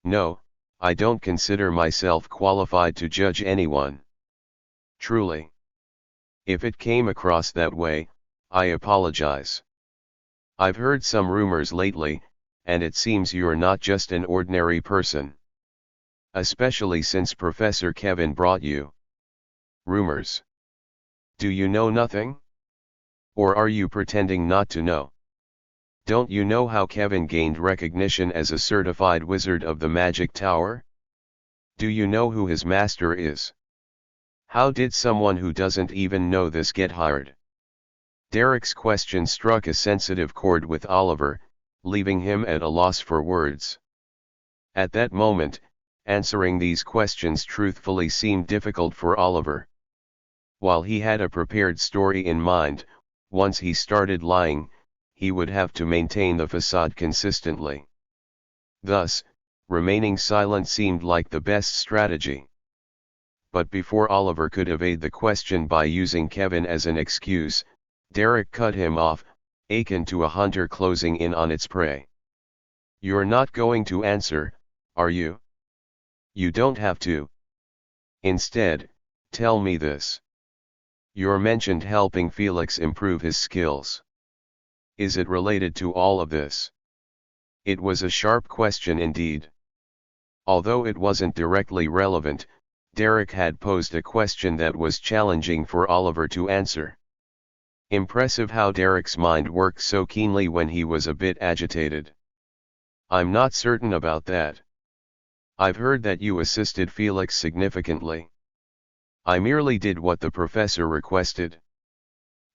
"No, I don't consider myself qualified to judge anyone. Truly. If it came across that way, I apologize. I've heard some rumors lately, and it seems you're not just an ordinary person. Especially since Professor Kevin brought you." "Rumors? Do you know nothing? Or are you pretending not to know? Don't you know how Kevin gained recognition as a certified wizard of the Magic Tower? Do you know who his master is? How did someone who doesn't even know this get hired?" Derek's question struck a sensitive chord with Oliver, leaving him at a loss for words. At that moment, answering these questions truthfully seemed difficult for Oliver. While he had a prepared story in mind, once he started lying, he would have to maintain the facade consistently. Thus, remaining silent seemed like the best strategy. But before Oliver could evade the question by using Kevin as an excuse, Derek cut him off, akin to a hunter closing in on its prey. "You're not going to answer, are you? You don't have to. Instead, tell me this. You mentioned helping Felix improve his skills. Is it related to all of this?" It was a sharp question indeed. Although it wasn't directly relevant, Derek had posed a question that was challenging for Oliver to answer. Impressive how Derek's mind worked so keenly when he was a bit agitated. "I'm not certain about that. I've heard that you assisted Felix significantly. I merely did what the professor requested.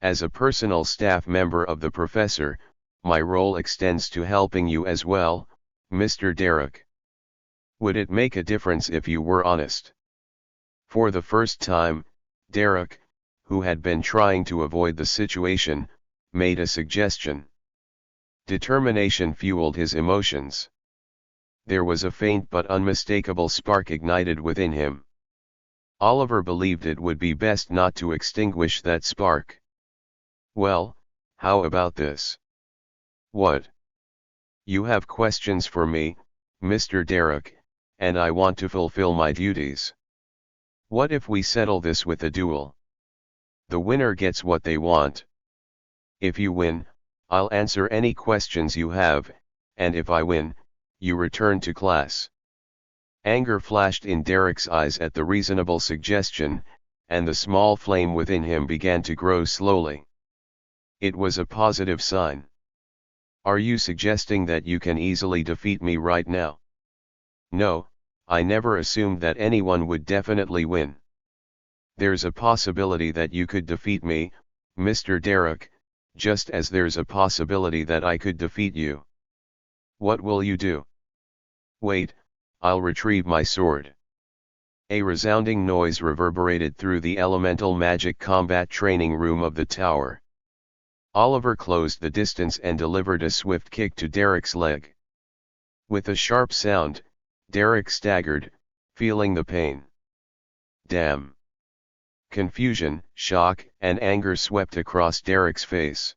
As a personal staff member of the professor, my role extends to helping you as well, Mr. Derek. Would it make a difference if you were honest?" For the first time, Derek, who had been trying to avoid the situation, made a suggestion. Determination fueled his emotions. There was a faint but unmistakable spark ignited within him. Oliver believed it would be best not to extinguish that spark. "Well, how about this?" "What?" "You have questions for me, Mr. Derek, and I want to fulfill my duties. What if we settle this with a duel? The winner gets what they want. If you win, I'll answer any questions you have, and if I win, you return to class." Anger flashed in Derek's eyes at the reasonable suggestion, and the small flame within him began to grow slowly. It was a positive sign. "Are you suggesting that you can easily defeat me right now?" "No, I never assumed that anyone would definitely win. There's a possibility that you could defeat me, Mr. Derek, just as there's a possibility that I could defeat you. What will you do?" "Wait, I'll retrieve my sword." A resounding noise reverberated through the elemental magic combat training room of the tower. Oliver closed the distance and delivered a swift kick to Derek's leg. With a sharp sound, Derek staggered, feeling the pain. Damn! Confusion, shock, and anger swept across Derek's face.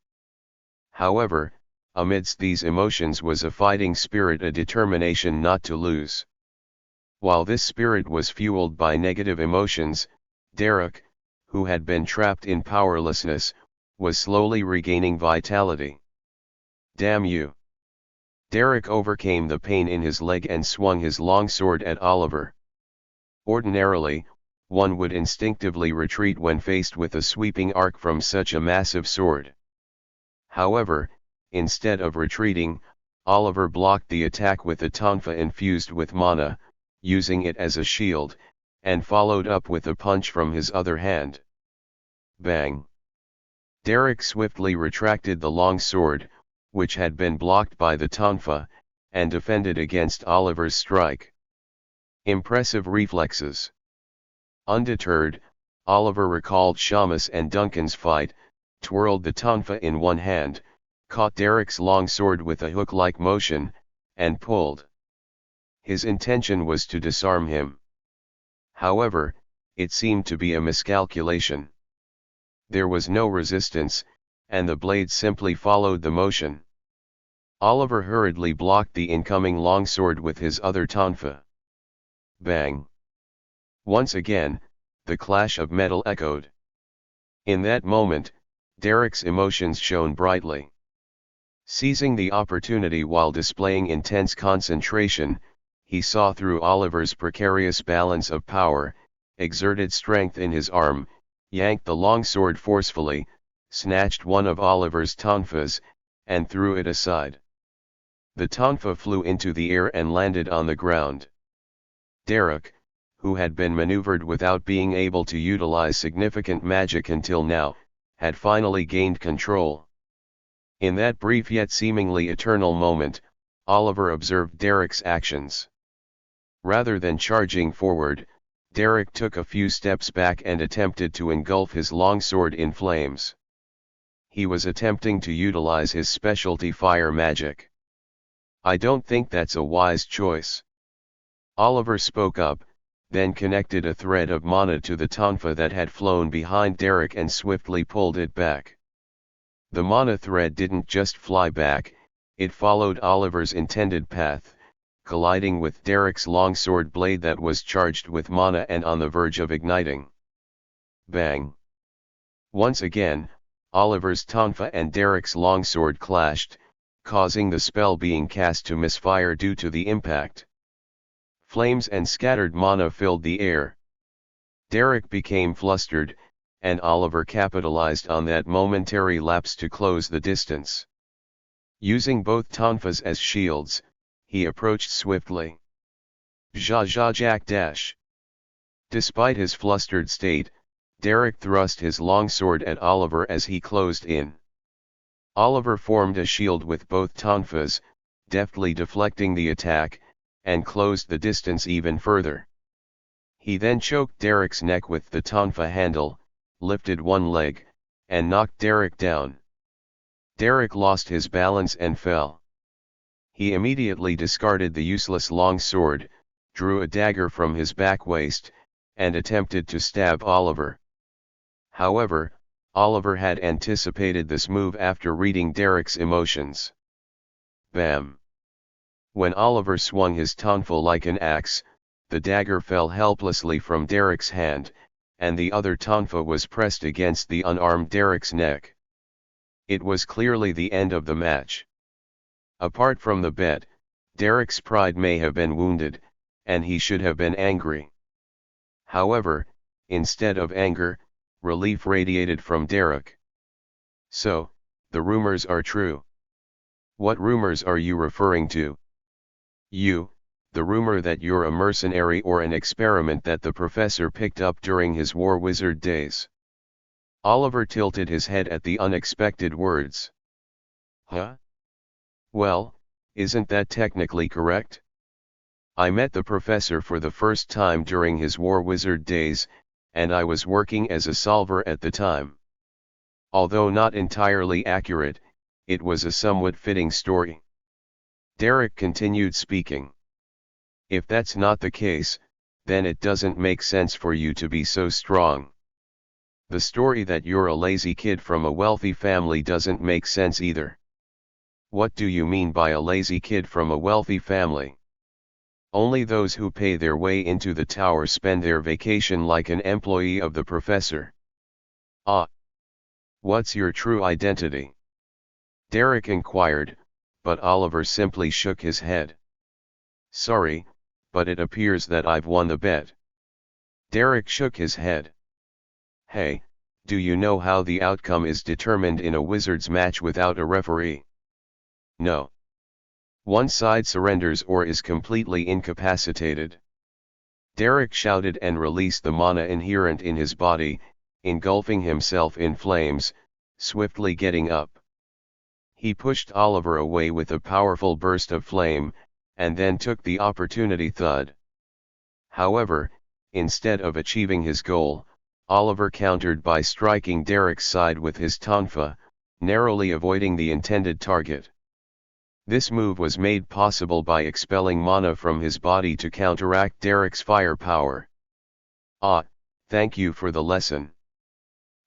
However, amidst these emotions was a fighting spirit, a determination not to lose. While this spirit was fueled by negative emotions, Derek, who had been trapped in powerlessness, was slowly regaining vitality. "Damn you!" Derek overcame the pain in his leg and swung his long sword at Oliver. Ordinarily, one would instinctively retreat when faced with a sweeping arc from such a massive sword. However, instead of retreating, Oliver blocked the attack with a tonfa infused with mana, using it as a shield, and followed up with a punch from his other hand. Bang! Derek swiftly retracted the long sword, which had been blocked by the tonfa, and defended against Oliver's strike. Impressive reflexes. Undeterred, Oliver recalled Shamus and Duncan's fight, twirled the tonfa in one hand, caught Derek's long sword with a hook-like motion, and pulled. His intention was to disarm him. However, it seemed to be a miscalculation. There was no resistance, and the blade simply followed the motion. Oliver hurriedly blocked the incoming longsword with his other tonfa. Bang! Once again, the clash of metal echoed. In that moment, Derek's emotions shone brightly. Seizing the opportunity while displaying intense concentration, he saw through Oliver's precarious balance of power, exerted strength in his arm, yanked the longsword forcefully, snatched one of Oliver's tonfas, and threw it aside. The tonfa flew into the air and landed on the ground. Derek, who had been maneuvered without being able to utilize significant magic until now, had finally gained control. In that brief yet seemingly eternal moment, Oliver observed Derek's actions. Rather than charging forward, Derek took a few steps back and attempted to engulf his longsword in flames. He was attempting to utilize his specialty fire magic. "I don't think that's a wise choice." Oliver spoke up, then connected a thread of mana to the tonfa that had flown behind Derek and swiftly pulled it back. The mana thread didn't just fly back, it followed Oliver's intended path, colliding with Derek's longsword blade that was charged with mana and on the verge of igniting. Bang! Once again, Oliver's tonfa and Derek's longsword clashed, causing the spell being cast to misfire due to the impact. Flames and scattered mana filled the air. Derek became flustered, and Oliver capitalized on that momentary lapse to close the distance. Using both tonfas as shields, he approached swiftly. Jack dash. Despite his flustered state, Derek thrust his longsword at Oliver as he closed in. Oliver formed a shield with both tonfas, deftly deflecting the attack, and closed the distance even further. He then choked Derek's neck with the tonfa handle, lifted one leg, and knocked Derek down. Derek lost his balance and fell. He immediately discarded the useless long sword, drew a dagger from his back waist, and attempted to stab Oliver. However, Oliver had anticipated this move after reading Derek's emotions. Bam! When Oliver swung his tonfa like an axe, the dagger fell helplessly from Derek's hand, and the other tonfa was pressed against the unarmed Derek's neck. It was clearly the end of the match. Apart from the bet, Derek's pride may have been wounded, and he should have been angry. However, instead of anger, relief radiated from Derek. "So, the rumors are true." "What rumors are you referring to?" The rumor that you're a mercenary or an experiment that the professor picked up during his war wizard days." Oliver tilted his head at the unexpected words. "Huh? Well, isn't that technically correct? I met the professor for the first time during his war wizard days, and I was working as a solver at the time. Although not entirely accurate, it was a somewhat fitting story." Derek continued speaking. "If that's not the case, then it doesn't make sense for you to be so strong. The story that you're a lazy kid from a wealthy family doesn't make sense either." "What do you mean by a lazy kid from a wealthy family?" "Only those who pay their way into the tower spend their vacation like an employee of the professor." "Ah. What's your true identity?" Derek inquired, but Oliver simply shook his head. "Sorry, but it appears that I've won the bet." Derek shook his head. "Hey, do you know how the outcome is determined in a wizard's match without a referee?" "No. One side surrenders or is completely incapacitated." Derek shouted and released the mana inherent in his body, engulfing himself in flames, swiftly getting up. He pushed Oliver away with a powerful burst of flame, and then took the opportunity thud. However, instead of achieving his goal, Oliver countered by striking Derek's side with his tonfa, narrowly avoiding the intended target. This move was made possible by expelling mana from his body to counteract Derek's firepower. Ah, thank you for the lesson.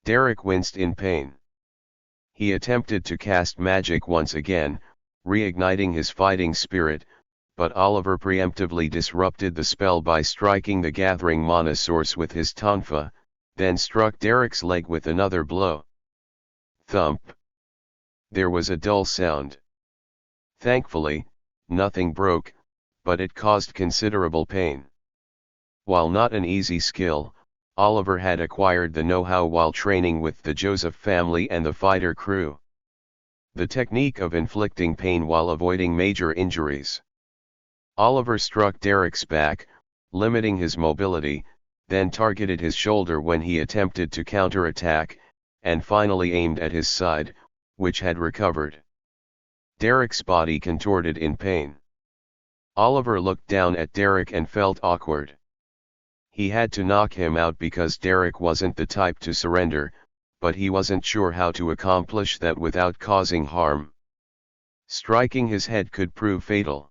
Derek winced in pain. He attempted to cast magic once again, reigniting his fighting spirit, but Oliver preemptively disrupted the spell by striking the gathering mana source with his tonfa, then struck Derek's leg with another blow. Thump. There was a dull sound. Thankfully, nothing broke, but it caused considerable pain. While not an easy skill, Oliver had acquired the know-how while training with the Joseph family and the fighter crew. The technique of inflicting pain while avoiding major injuries. Oliver struck Derek's back, limiting his mobility, then targeted his shoulder when he attempted to counterattack, and finally aimed at his side, which had recovered. Derek's body contorted in pain. Oliver looked down at Derek and felt awkward. He had to knock him out because Derek wasn't the type to surrender, but he wasn't sure how to accomplish that without causing harm. Striking his head could prove fatal.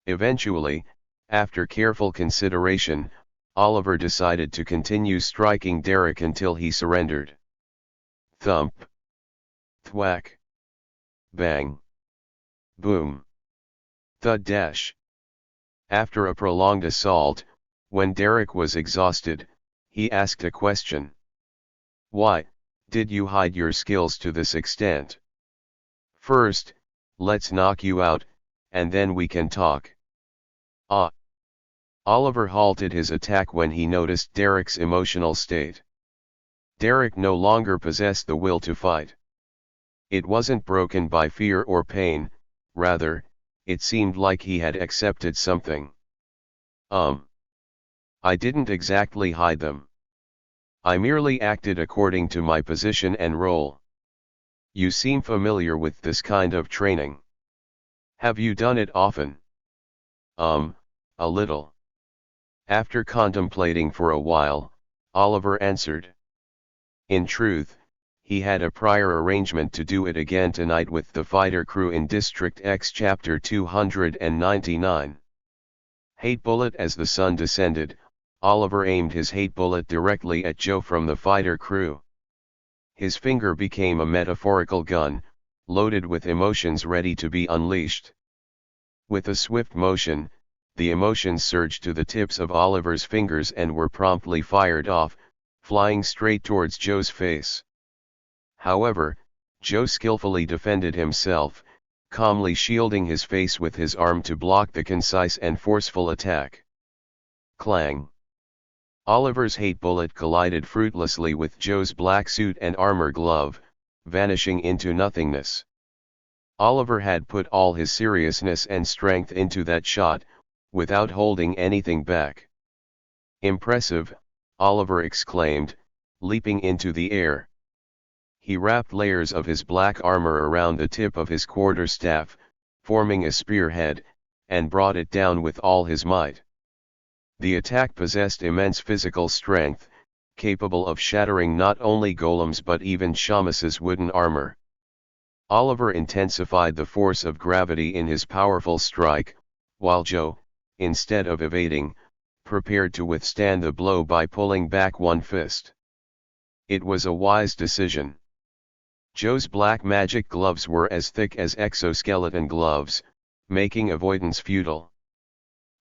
Eventually, after careful consideration, Oliver decided to continue striking Derek until he surrendered. Thump. Thwack. Bang. Boom. Thud dash. After a prolonged assault, when Derek was exhausted, he asked a question. Why did you hide your skills to this extent? First, let's knock you out, and then we can talk. Ah. Oliver halted his attack when he noticed Derek's emotional state. Derek no longer possessed the will to fight. It wasn't broken by fear or pain, rather, it seemed like he had accepted something. I didn't exactly hide them. I merely acted according to my position and role. You seem familiar with this kind of training. Have you done it often? A little. After contemplating for a while, Oliver answered. In truth, he had a prior arrangement to do it again tonight with the fighter crew in District X Chapter 299. Hate bullet. As the sun descended, Oliver aimed his hate bullet directly at Joe from the fighter crew. His finger became a metaphorical gun, loaded with emotions ready to be unleashed. With a swift motion, the emotions surged to the tips of Oliver's fingers and were promptly fired off, flying straight towards Joe's face. However, Joe skillfully defended himself, calmly shielding his face with his arm to block the concise and forceful attack. Clang! Oliver's hate bullet collided fruitlessly with Joe's black suit and armor glove, vanishing into nothingness. Oliver had put all his seriousness and strength into that shot, without holding anything back. Impressive, Oliver exclaimed, leaping into the air. He wrapped layers of his black armor around the tip of his quarterstaff, forming a spearhead, and brought it down with all his might. The attack possessed immense physical strength, capable of shattering not only golems but even Shamus's wooden armor. Oliver intensified the force of gravity in his powerful strike, while Joe, instead of evading, prepared to withstand the blow by pulling back one fist. It was a wise decision. Joe's black magic gloves were as thick as exoskeleton gloves, making avoidance futile.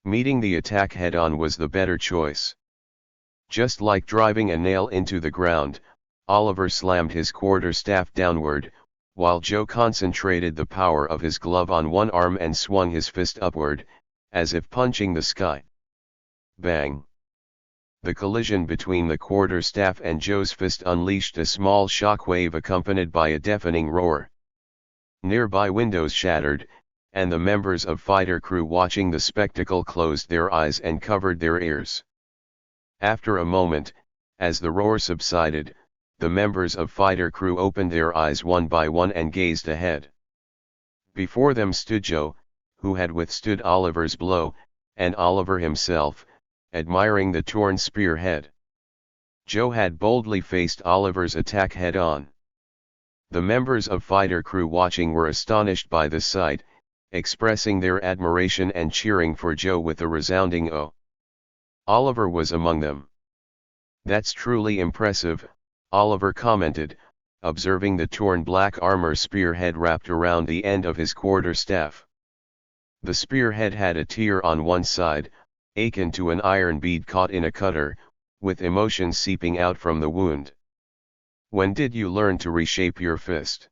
Meeting the attack head-on was the better choice. Just like driving a nail into the ground, Oliver slammed his quarterstaff downward, while Joe concentrated the power of his glove on one arm and swung his fist upward, as if punching the sky. Bang! The collision between the quarterstaff and Joe's fist unleashed a small shockwave accompanied by a deafening roar. Nearby windows shattered, and the members of fighter crew watching the spectacle closed their eyes and covered their ears. After a moment, As the roar subsided, the members of fighter crew opened their eyes one by one and gazed ahead. Before them stood Joe, who had withstood Oliver's blow, and Oliver himself, admiring the torn spearhead. Joe had boldly faced Oliver's attack head-on. The members of fighter crew watching were astonished by the sight, expressing their admiration and cheering for Joe with a resounding "Oh!" Oliver was among them. "That's truly impressive," Oliver commented, observing the torn black armor spearhead wrapped around the end of his quarterstaff. The spearhead had a tear on one side, akin to an iron bead caught in a cutter, with emotion seeping out from the wound. "When did you learn to reshape your fist?"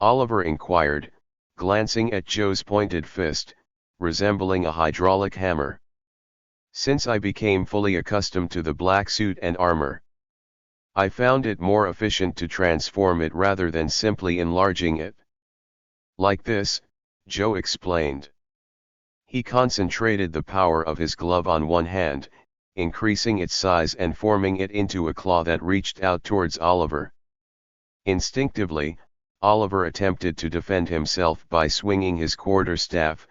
Oliver inquired, glancing at Joe's pointed fist, resembling a hydraulic hammer. "Since I became fully accustomed to the black suit and armor. I found it more efficient to transform it rather than simply enlarging it." "Like this," Joe explained. He concentrated the power of his glove on one hand, increasing its size and forming it into a claw that reached out towards Oliver. Instinctively, Oliver attempted to defend himself by swinging his quarterstaff,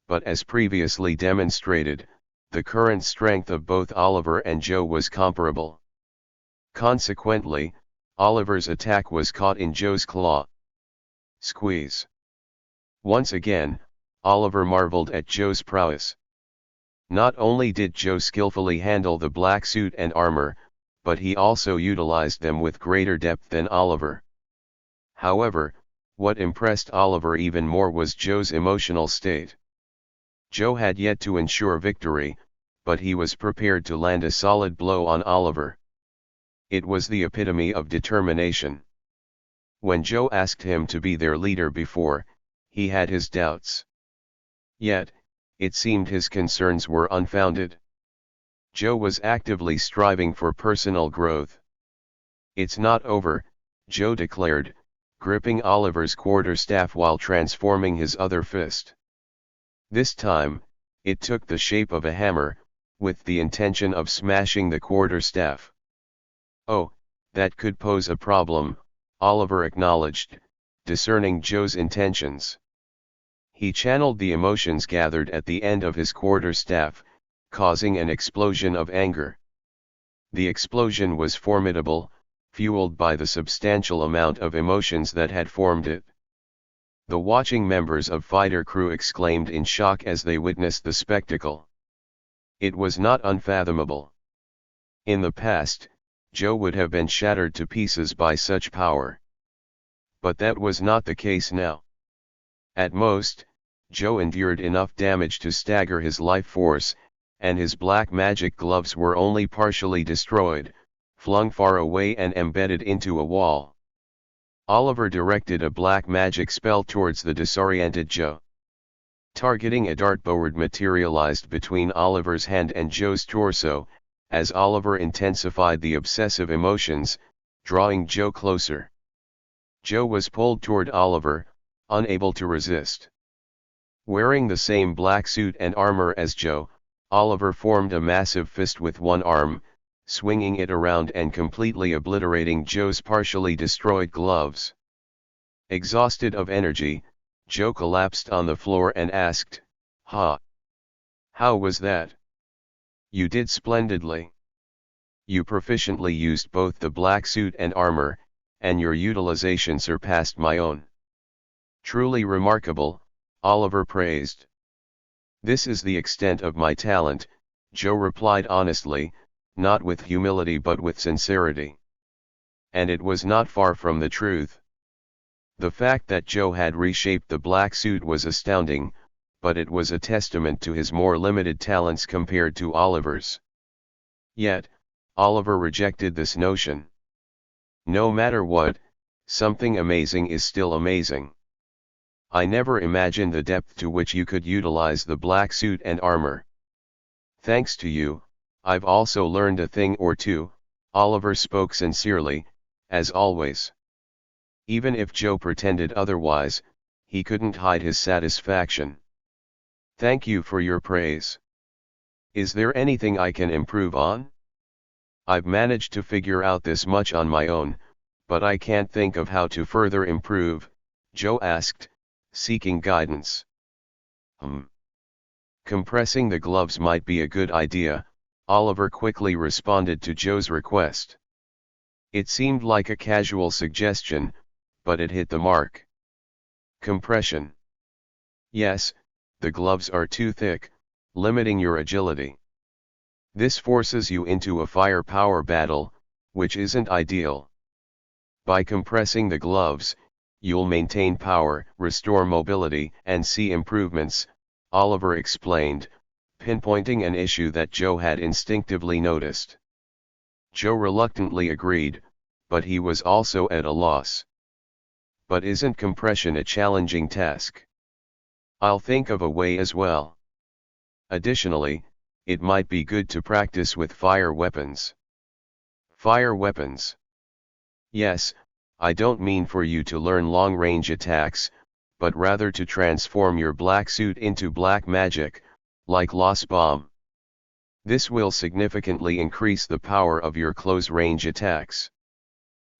but as previously demonstrated, the current strength of both Oliver and Joe was comparable. Consequently, Oliver's attack was caught in Joe's claw. Squeeze. Once again, Oliver marveled at Joe's prowess. Not only did Joe skillfully handle the black suit and armor, but he also utilized them with greater depth than Oliver. However, what impressed Oliver even more was Joe's emotional state. Joe had yet to ensure victory, but he was prepared to land a solid blow on Oliver. It was the epitome of determination. When Joe asked him to be their leader before, he had his doubts. Yet, it seemed his concerns were unfounded. Joe was actively striving for personal growth. "It's not over," Joe declared, gripping Oliver's quarterstaff while transforming his other fist. This time, it took the shape of a hammer, with the intention of smashing the quarterstaff. "Oh, that could pose a problem," Oliver acknowledged, discerning Joe's intentions. He channeled the emotions gathered at the end of his quarterstaff, causing an explosion of anger. The explosion was formidable, fueled by the substantial amount of emotions that had formed it. The watching members of fighter crew exclaimed in shock as they witnessed the spectacle. It was not unfathomable. In the past, Joe would have been shattered to pieces by such power. But that was not the case now. At most, Joe endured enough damage to stagger his life force, and his black magic gloves were only partially destroyed, flung far away and embedded into a wall. Oliver directed a black magic spell towards the disoriented Joe. Targeting a dartboard materialized between Oliver's hand and Joe's torso, as Oliver intensified the obsessive emotions, drawing Joe closer. Joe was pulled toward Oliver, unable to resist. Wearing the same black suit and armor as Joe, Oliver formed a massive fist with one arm, swinging it around and completely obliterating Joe's partially destroyed gloves. Exhausted of energy, Joe collapsed on the floor and asked, "Ha! How was that?" "You did splendidly. You proficiently used both the black suit and armor, and your utilization surpassed my own. Truly remarkable," Oliver praised. "This is the extent of my talent," Joe replied honestly, not with humility but with sincerity. And it was not far from the truth. The fact that Joe had reshaped the black suit was astounding, but it was a testament to his more limited talents compared to Oliver's. Yet, Oliver rejected this notion. No matter what, something amazing is still amazing. I never imagined the depth to which you could utilize the black suit and armor. Thanks to you, I've also learned a thing or two, Oliver spoke sincerely, as always. Even if Joe pretended otherwise, he couldn't hide his satisfaction. Thank you for your praise. Is there anything I can improve on? I've managed to figure out this much on my own, but I can't think of how to further improve, Joe asked, seeking guidance. Compressing the gloves might be a good idea, Oliver quickly responded to Joe's request. It seemed like a casual suggestion, but it hit the mark. Compression. Yes, the gloves are too thick, limiting your agility. This forces you into a firepower battle, which isn't ideal. By compressing the gloves, you'll maintain power, restore mobility, and see improvements, Oliver explained, pinpointing an issue that Joe had instinctively noticed. Joe reluctantly agreed, but he was also at a loss. But isn't compression a challenging task? I'll think of a way as well. Additionally, it might be good to practice with fire weapons. Fire weapons? Yes, I don't mean for you to learn long-range attacks, but rather to transform your black suit into black magic, like Lost Bomb. This will significantly increase the power of your close-range attacks.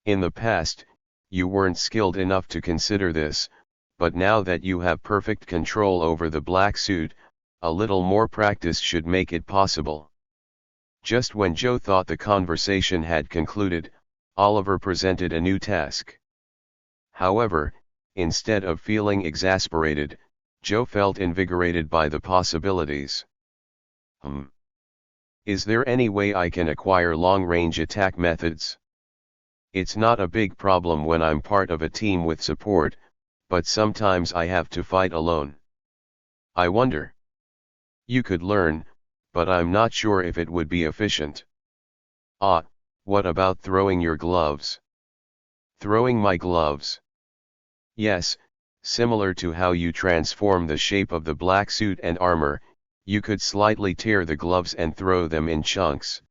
In the past, you weren't skilled enough to consider this, but now that you have perfect control over the black suit, a little more practice should make it possible. Just when Joe thought the conversation had concluded, Oliver presented a new task. However, instead of feeling exasperated, Joe felt invigorated by the possibilities. Is there any way I can acquire long-range attack methods? It's not a big problem when I'm part of a team with support, but sometimes I have to fight alone. I wonder. You could learn, but I'm not sure if it would be efficient. What about throwing your gloves? Throwing my gloves? Yes, similar to how you transform the shape of the black suit and armor, you could slightly tear the gloves and throw them in chunks.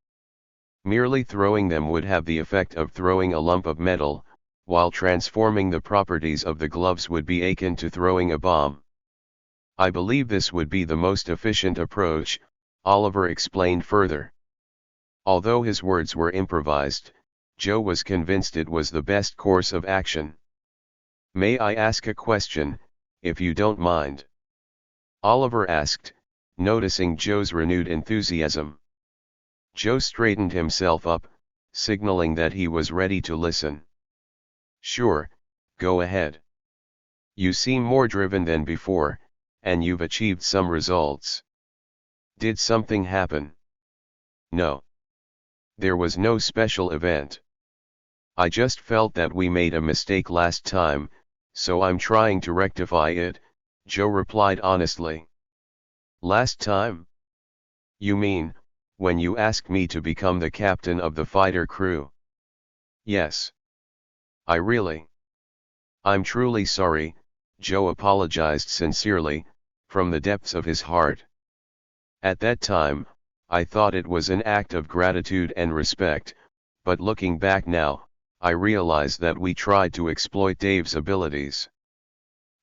Merely throwing them would have the effect of throwing a lump of metal, while transforming the properties of the gloves would be akin to throwing a bomb. I believe this would be the most efficient approach, Oliver explained further. Although his words were improvised, Joe was convinced it was the best course of action. May I ask a question, if you don't mind? Oliver asked, noticing Joe's renewed enthusiasm. Joe straightened himself up, signaling that he was ready to listen. Sure, go ahead. You seem more driven than before, and you've achieved some results. Did something happen? No. There was no special event. I just felt that we made a mistake last time, so I'm trying to rectify it, Joe replied honestly. Last time? You mean, when you asked me to become the captain of the fighter crew? Yes. I'm truly sorry, Joe apologized sincerely, from the depths of his heart. At that time, I thought it was an act of gratitude and respect, but looking back now, I realize that we tried to exploit Dave's abilities.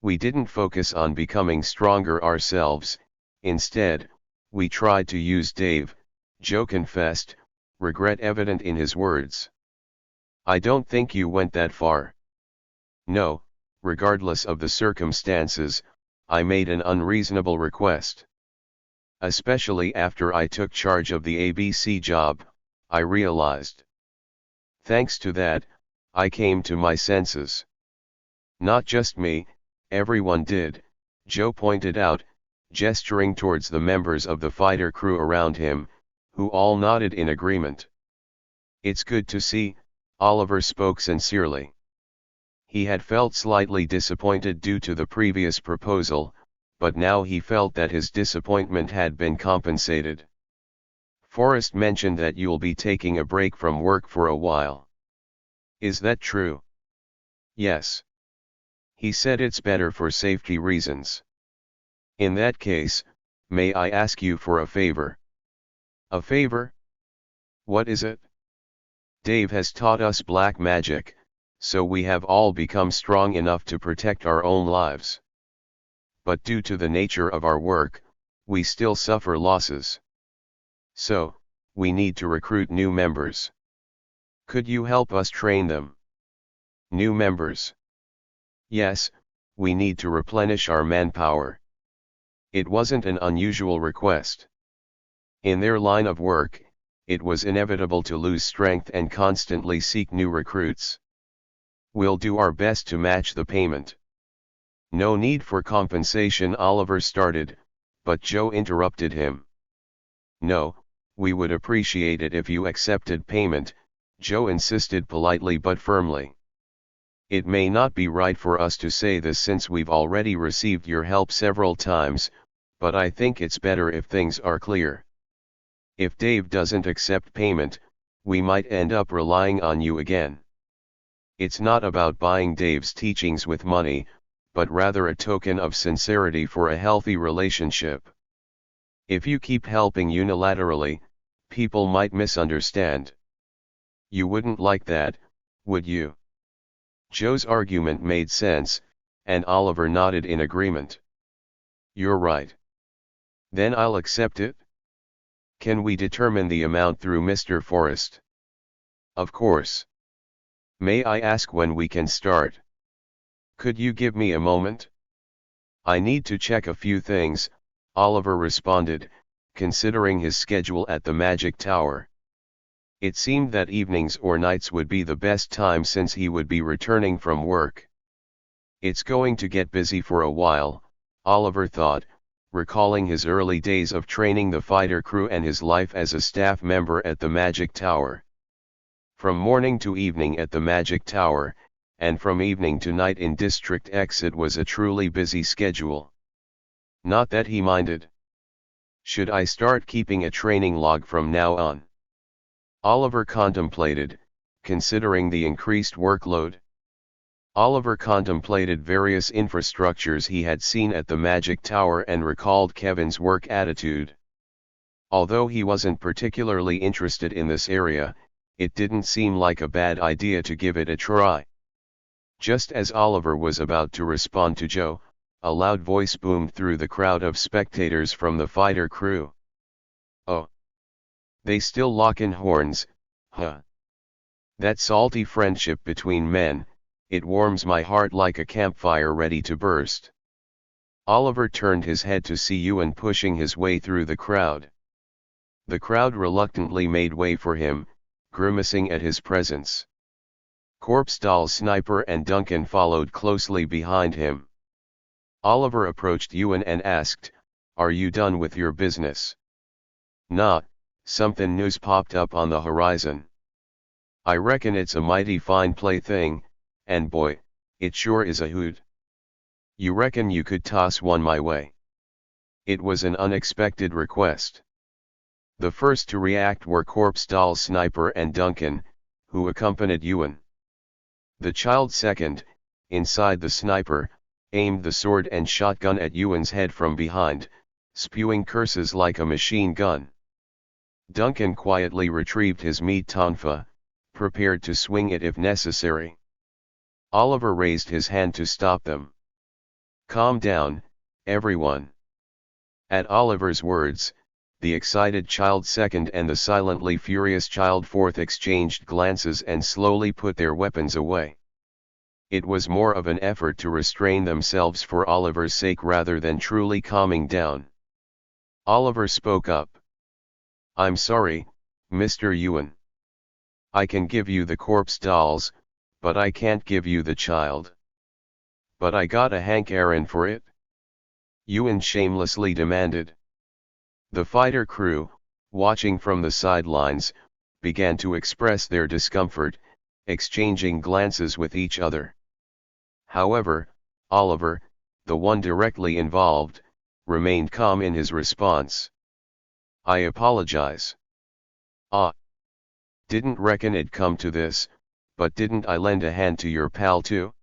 We didn't focus on becoming stronger ourselves, instead, we tried to use Dave, Joe confessed, regret evident in his words. I don't think you went that far. No, regardless of the circumstances, I made an unreasonable request. Especially after I took charge of the ABC job, I realized. Thanks to that, I came to my senses. Not just me, everyone did, Joe pointed out, gesturing towards the members of the fighter crew around him, who all nodded in agreement. It's good to see, Oliver spoke sincerely. He had felt slightly disappointed due to the previous proposal, but now he felt that his disappointment had been compensated. Forrest mentioned that you'll be taking a break from work for a while. Is that true? Yes. He said it's better for safety reasons. In that case, may I ask you for a favor? A favor? What is it? Dave has taught us black magic, so we have all become strong enough to protect our own lives. But due to the nature of our work, we still suffer losses. So, we need to recruit new members. Could you help us train them? New members. Yes, we need to replenish our manpower. It wasn't an unusual request. In their line of work, it was inevitable to lose strength and constantly seek new recruits. We'll do our best to match the payment. No need for compensation, Oliver started, but Joe interrupted him. No, we would appreciate it if you accepted payment, Joe insisted politely but firmly. It may not be right for us to say this since we've already received your help several times, but I think it's better if things are clear. If Dave doesn't accept payment, we might end up relying on you again. It's not about buying Dave's teachings with money, but rather a token of sincerity for a healthy relationship. If you keep helping unilaterally, people might misunderstand. You wouldn't like that, would you? Joe's argument made sense, and Oliver nodded in agreement. You're right. Then I'll accept it. Can we determine the amount through Mr. Forrest? Of course. May I ask when we can start? Could you give me a moment? I need to check a few things, Oliver responded, considering his schedule at the Magic Tower. It seemed that evenings or nights would be the best time since he would be returning from work. It's going to get busy for a while, Oliver thought, recalling his early days of training the fighter crew and his life as a staff member at the Magic Tower. From morning to evening at the Magic Tower, and from evening to night in District X, it was a truly busy schedule. Not that he minded. Should I start keeping a training log from now on? Oliver contemplated, considering the increased workload. Oliver contemplated various infrastructures he had seen at the Magic Tower and recalled Kevin's work attitude. Although he wasn't particularly interested in this area, it didn't seem like a bad idea to give it a try. Just as Oliver was about to respond to Joe, a loud voice boomed through the crowd of spectators from the fighter crew. Oh! They still lockin' horns, huh? That salty friendship between men, it warms my heart like a campfire ready to burst. Oliver turned his head to see Ewan pushing his way through the crowd. The crowd reluctantly made way for him, grimacing at his presence. Corpstal Sniper and Duncan followed closely behind him. Oliver approached Ewan and asked, "Are you done with your business?" "Nah, something new's popped up on the horizon. I reckon it's a mighty fine plaything, and boy, it sure is a hoot. You reckon you could toss one my way?" It was an unexpected request. The first to react were Corpstal Sniper and Duncan, who accompanied Ewan. The child second, inside the sniper, aimed the sword and shotgun at Ewan's head from behind, spewing curses like a machine gun. Duncan quietly retrieved his meat tonfa, prepared to swing it if necessary. Oliver raised his hand to stop them. "Calm down, everyone." At Oliver's words, the excited child second and the silently furious child fourth exchanged glances and slowly put their weapons away. It was more of an effort to restrain themselves for Oliver's sake rather than truly calming down. Oliver spoke up. "I'm sorry, Mr. Ewan. I can give you the corpse dolls, but I can't give you the child." "But I got a hankerin' for it," Ewan shamelessly demanded. The fighter crew, watching from the sidelines, began to express their discomfort, exchanging glances with each other. However, Oliver, the one directly involved, remained calm in his response. "I apologize. Didn't reckon it'd come to this, but didn't I lend a hand to your pal too?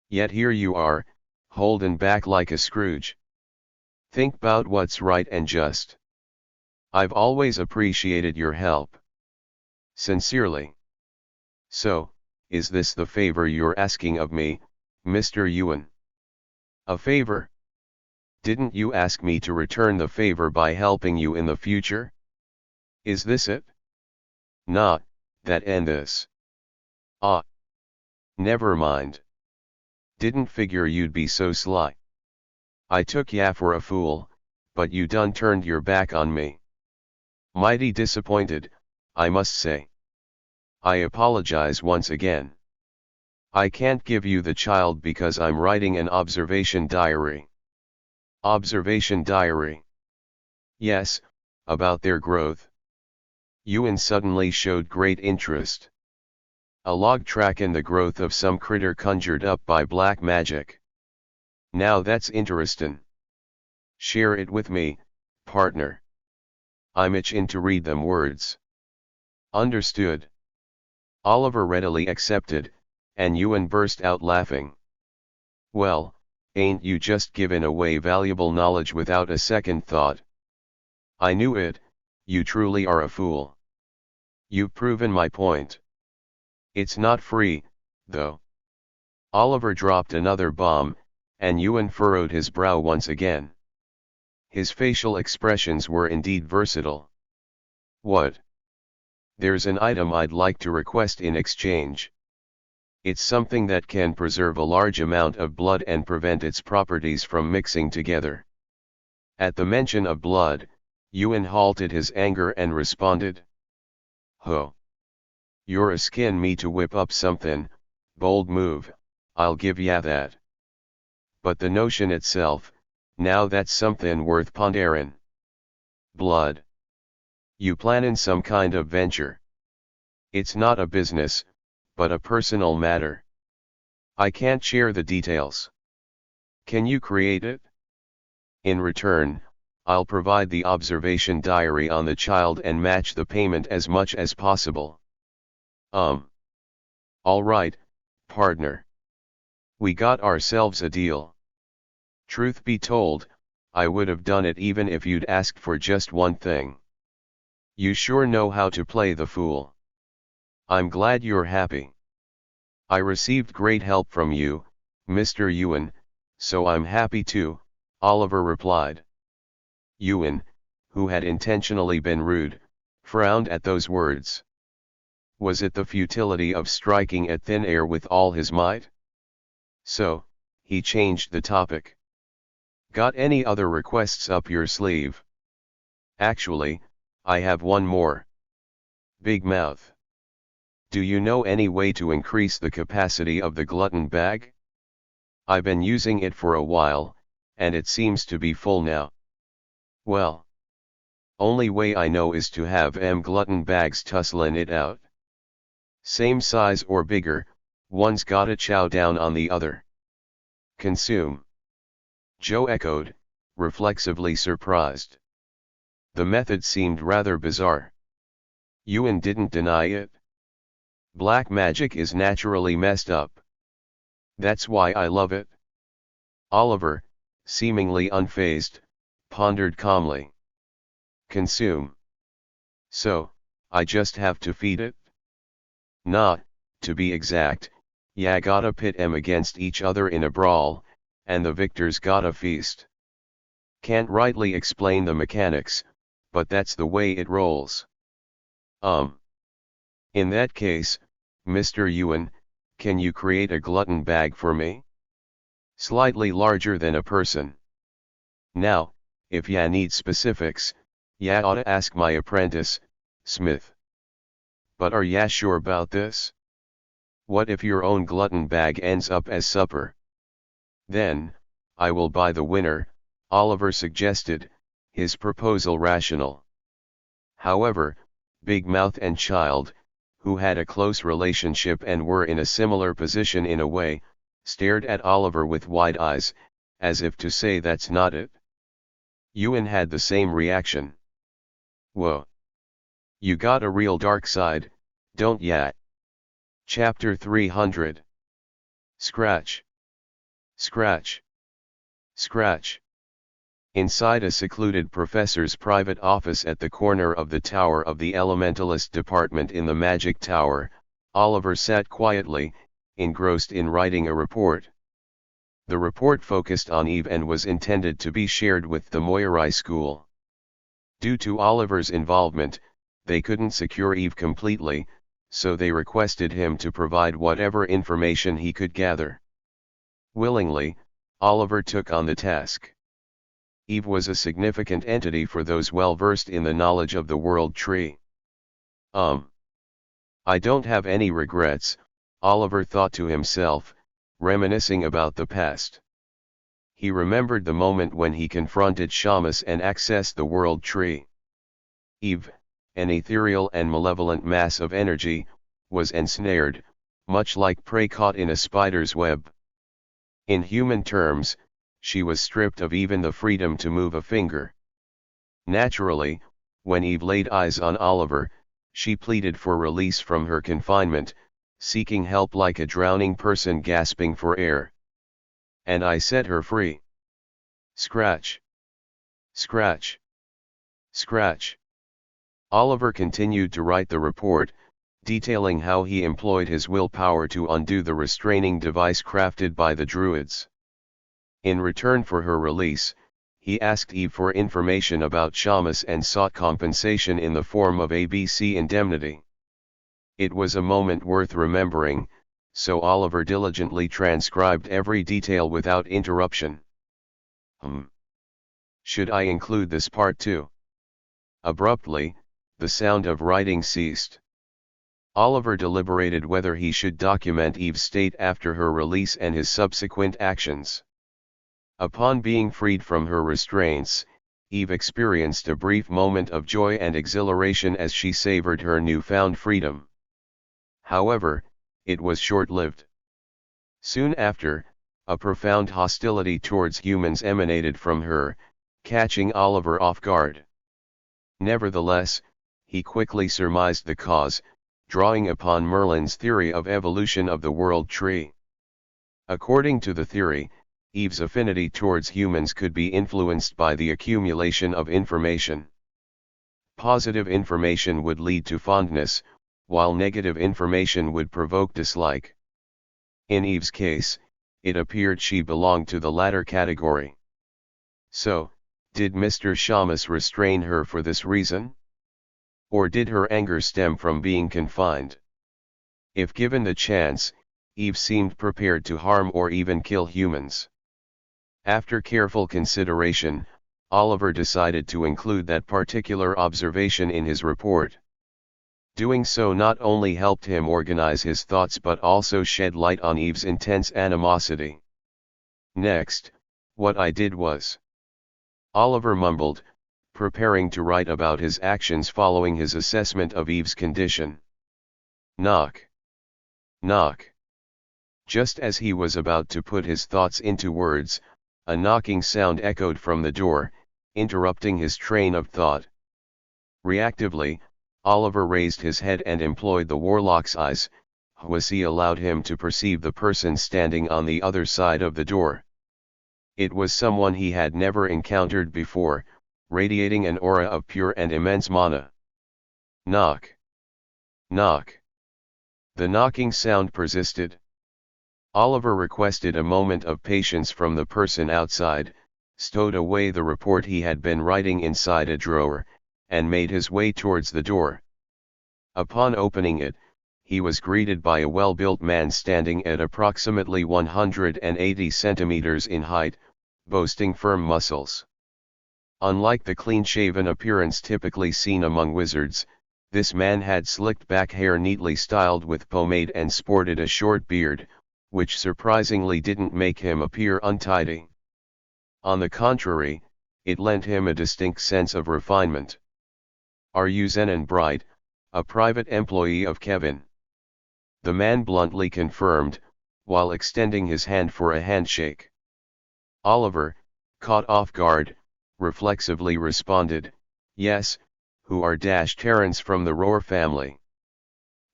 Yet here you are, holdin' back like a Scrooge. Think 'bout what's right and just. I've always appreciated your help. Sincerely." "So, is this the favor you're asking of me, Mr. Ewan?" "A favor? Didn't you ask me to return the favor by helping you in the future?" Is this it? Not, that and this. Ah. Never mind. Didn't figure you'd be so sly. I took ya for a fool, but you done turned your back on me. Mighty disappointed, I must say. I apologize once again. I can't give you the child because I'm writing an observation diary. Observation diary. Yes, about their growth. Yuan suddenly showed great interest. A log trackin' the growth of some critter conjured up by black magic. Now that's interestin'. Share it with me, partner. I'm itchin' to read them words. Understood. Oliver readily accepted, and Yuan burst out laughing. Well, ain't you just given away valuable knowledge without a second thought? I knew it, you truly are a fool. You've proven my point. It's not free, though. Oliver dropped another bomb, and Yuan furrowed his brow once again. His facial expressions were indeed versatile. What? There's an item I'd like to request in exchange. It's something that can preserve a large amount of blood and prevent its properties from mixing together. At the mention of blood, Yuan halted his anger and responded. Ho! You're a skin me to whip up something, bold move, I'll give ya that. But the notion itself, now that's something worth ponderin'. Blood. You plannin' some kind of venture. It's not a business, but a personal matter. I can't share the details. Can you create it? In return, I'll provide the observation diary on the child and match the payment as much as possible. All right, partner. We got ourselves a deal. Truth be told, I would have done it even if you'd asked for just one thing. You sure know how to play the fool. I'm glad you're happy. I received great help from you, Mr. Yuan, so I'm happy too, Oliver replied. Yuan, who had intentionally been rude, frowned at those words. Was it the futility of striking at thin air with all his might? So, he changed the topic. Got any other requests up your sleeve? Actually, I have one more. Big mouth. Do you know any way to increase the capacity of the glutton bag? I've been using it for a while, and it seems to be full now. Well, only way I know is to have glutton bags tusslin' it out. Same size or bigger, one's gotta chow down on the other. Consume. Joe echoed, reflexively surprised. The method seemed rather bizarre. Yuan didn't deny it. Black magic is naturally messed up. That's why I love it. Oliver, seemingly unfazed, pondered calmly. Consume. So, I just have to feed it? Nah, to be exact, ya gotta pit 'em against each other in a brawl, and the victor's gotta feast. Can't rightly explain the mechanics, but that's the way it rolls. In that case, Mr. Yuan, can you create a glutton bag for me? Slightly larger than a person. Now, if ya need specifics, ya oughta ask my apprentice, Smith. But are ya sure about this? What if your own glutton bag ends up as supper? Then, I will buy the winner, Oliver suggested, his proposal rational. However, Big Mouth and Child, who had a close relationship and were in a similar position in a way, stared at Oliver with wide eyes, as if to say that's not it. Yuan had the same reaction. Whoa. You got a real dark side, don't ya? Chapter 300. Scratch. Scratch. Scratch. Inside a secluded professor's private office at the corner of the tower of the Elementalist Department in the Magic Tower, Oliver sat quietly, engrossed in writing a report. The report focused on Eve and was intended to be shared with the Moirai school. Due to Oliver's involvement, they couldn't secure Eve completely, so they requested him to provide whatever information he could gather. Willingly, Oliver took on the task. Eve was a significant entity for those well versed in the knowledge of the World Tree. I don't have any regrets, Oliver thought to himself, reminiscing about the past. He remembered the moment when he confronted Shamus and accessed the World Tree. Eve, an ethereal and malevolent mass of energy, was ensnared, much like prey caught in a spider's web. In human terms, she was stripped of even the freedom to move a finger. Naturally, when Eve laid eyes on Oliver, she pleaded for release from her confinement, seeking help like a drowning person gasping for air. And I set her free. Scratch. Scratch. Scratch. Oliver continued to write the report, detailing how he employed his willpower to undo the restraining device crafted by the Druids. In return for her release, he asked Eve for information about Shamus and sought compensation in the form of ABC indemnity. It was a moment worth remembering, so Oliver diligently transcribed every detail without interruption. Should I include this part too? Abruptly, the sound of writing ceased. Oliver deliberated whether he should document Eve's state after her release and his subsequent actions. Upon being freed from her restraints, Eve experienced a brief moment of joy and exhilaration as she savored her newfound freedom. However, it was short-lived. Soon after, a profound hostility towards humans emanated from her, catching Oliver off guard. Nevertheless, he quickly surmised the cause, drawing upon Merlin's theory of evolution of the World Tree. According to the theory, Eve's affinity towards humans could be influenced by the accumulation of information. Positive information would lead to fondness, while negative information would provoke dislike. In Eve's case, it appeared she belonged to the latter category. So, did Mr. Shamus restrain her for this reason? Or did her anger stem from being confined? If given the chance, Eve seemed prepared to harm or even kill humans. After careful consideration, Oliver decided to include that particular observation in his report. Doing so not only helped him organize his thoughts but also shed light on Eve's intense animosity. Next, what I did was... Oliver mumbled, preparing to write about his actions following his assessment of Eve's condition. Knock. Knock. Just as he was about to put his thoughts into words, a knocking sound echoed from the door, interrupting his train of thought. Reactively, Oliver raised his head and employed the warlock's eyes, which allowed him to perceive the person standing on the other side of the door. It was someone he had never encountered before, radiating an aura of pure and immense mana. Knock. Knock. The knocking sound persisted. Oliver requested a moment of patience from the person outside, stowed away the report he had been writing inside a drawer, and made his way towards the door. Upon opening it, he was greeted by a well-built man standing at approximately 180 centimeters in height, boasting firm muscles. Unlike the clean-shaven appearance typically seen among wizards, this man had slicked back hair neatly styled with pomade and sported a short beard, which surprisingly didn't make him appear untidy. On the contrary, it lent him a distinct sense of refinement. "Are you Zenon Bright, a private employee of Kevin?" the man bluntly confirmed, while extending his hand for a handshake. Oliver, caught off guard, reflexively responded, "Yes, who are Terrence from the Roar family."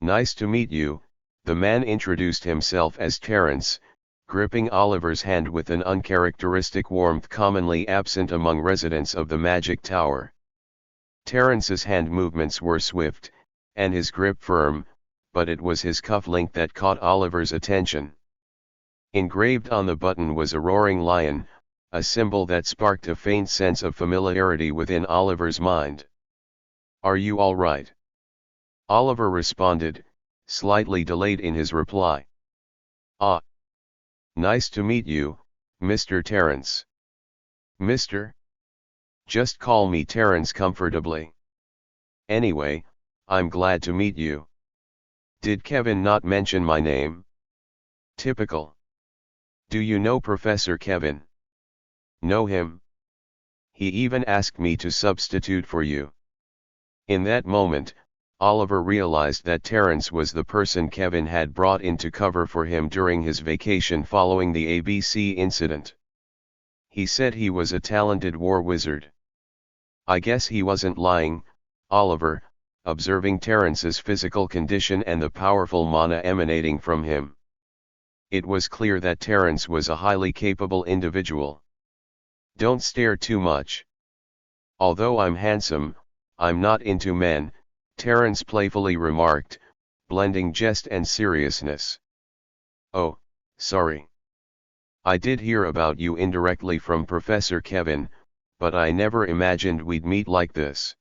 "Nice to meet you," the man introduced himself as Terrence, gripping Oliver's hand with an uncharacteristic warmth commonly absent among residents of the Magic Tower. Terrence's hand movements were swift, and his grip firm, but it was his cufflink that caught Oliver's attention. Engraved on the button was a roaring lion, a symbol that sparked a faint sense of familiarity within Oliver's mind. "Are you all right?" Oliver responded, slightly delayed in his reply. Ah. Nice to meet you, Mr. Terence. Mr. Just call me Terence comfortably. Anyway, I'm glad to meet you. Did Kevin not mention my name? Typical. Do you know Professor Kevin? Know him? He even asked me to substitute for you. In that moment, Oliver realized that Terence was the person Kevin had brought in to cover for him during his vacation following the ABC incident. He said he was a talented war wizard. I guess he wasn't lying, Oliver, observing Terence's physical condition and the powerful mana emanating from him. It was clear that Terence was a highly capable individual. Don't stare too much. Although I'm handsome, I'm not into men, Terence playfully remarked, blending jest and seriousness. Oh, sorry. I did hear about you indirectly from Professor Kevin, but I never imagined we'd meet like this.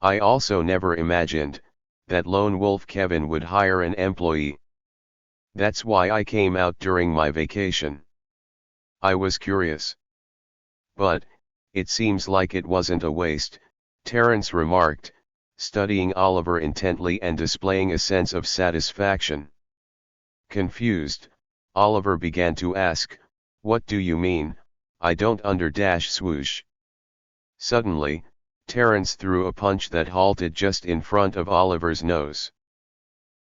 I also never imagined that lone wolf Kevin would hire an employee. That's why I came out during my vacation. I was curious. But, it seems like it wasn't a waste, Terence remarked, studying Oliver intently and displaying a sense of satisfaction. Confused, Oliver began to ask, "What do you mean, I don't swoosh?" Suddenly, Terence threw a punch that halted just in front of Oliver's nose.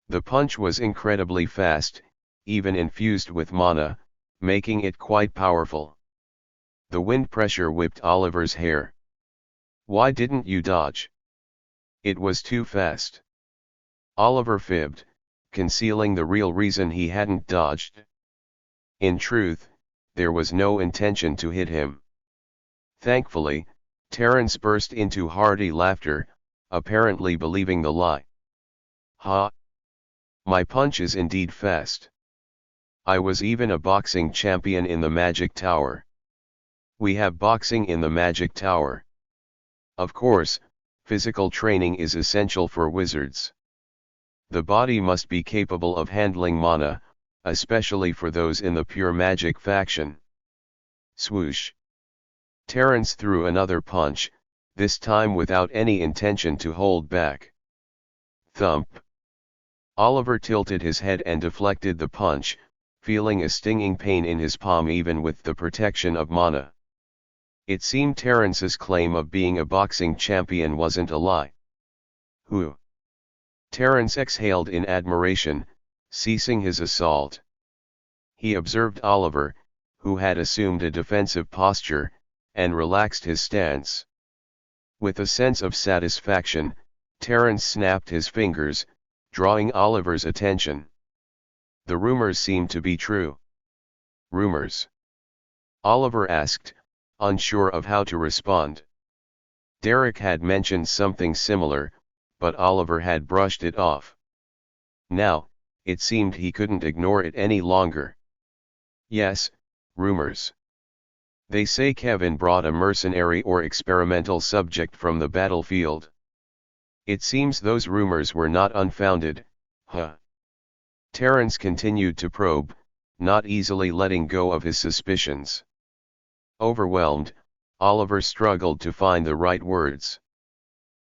The punch was incredibly fast, even infused with mana, making it quite powerful. The wind pressure whipped Oliver's hair. Why didn't you dodge? It was too fast. Oliver fibbed, concealing the real reason he hadn't dodged. In truth, there was no intention to hit him. Thankfully, Terence burst into hearty laughter, apparently believing the lie. Ha! My punch is indeed fast. I was even a boxing champion in the Magic Tower. We have boxing in the Magic Tower. Of course, physical training is essential for wizards. The body must be capable of handling mana, especially for those in the pure magic faction. Swoosh! Terence threw another punch, this time without any intention to hold back. Thump! Oliver tilted his head and deflected the punch, feeling a stinging pain in his palm even with the protection of mana. It seemed Terence's claim of being a boxing champion wasn't a lie. Whew! Terence exhaled in admiration, ceasing his assault. He observed Oliver, who had assumed a defensive posture, and relaxed his stance. With a sense of satisfaction, Terence snapped his fingers, drawing Oliver's attention. The rumors seemed to be true. Rumors? Oliver asked, unsure of how to respond. Derek had mentioned something similar, but Oliver had brushed it off. Now, it seemed he couldn't ignore it any longer. Yes, rumors. They say Kevin brought a mercenary or experimental subject from the battlefield. It seems those rumors were not unfounded, huh? Terence continued to probe, not easily letting go of his suspicions. Overwhelmed, Oliver struggled to find the right words.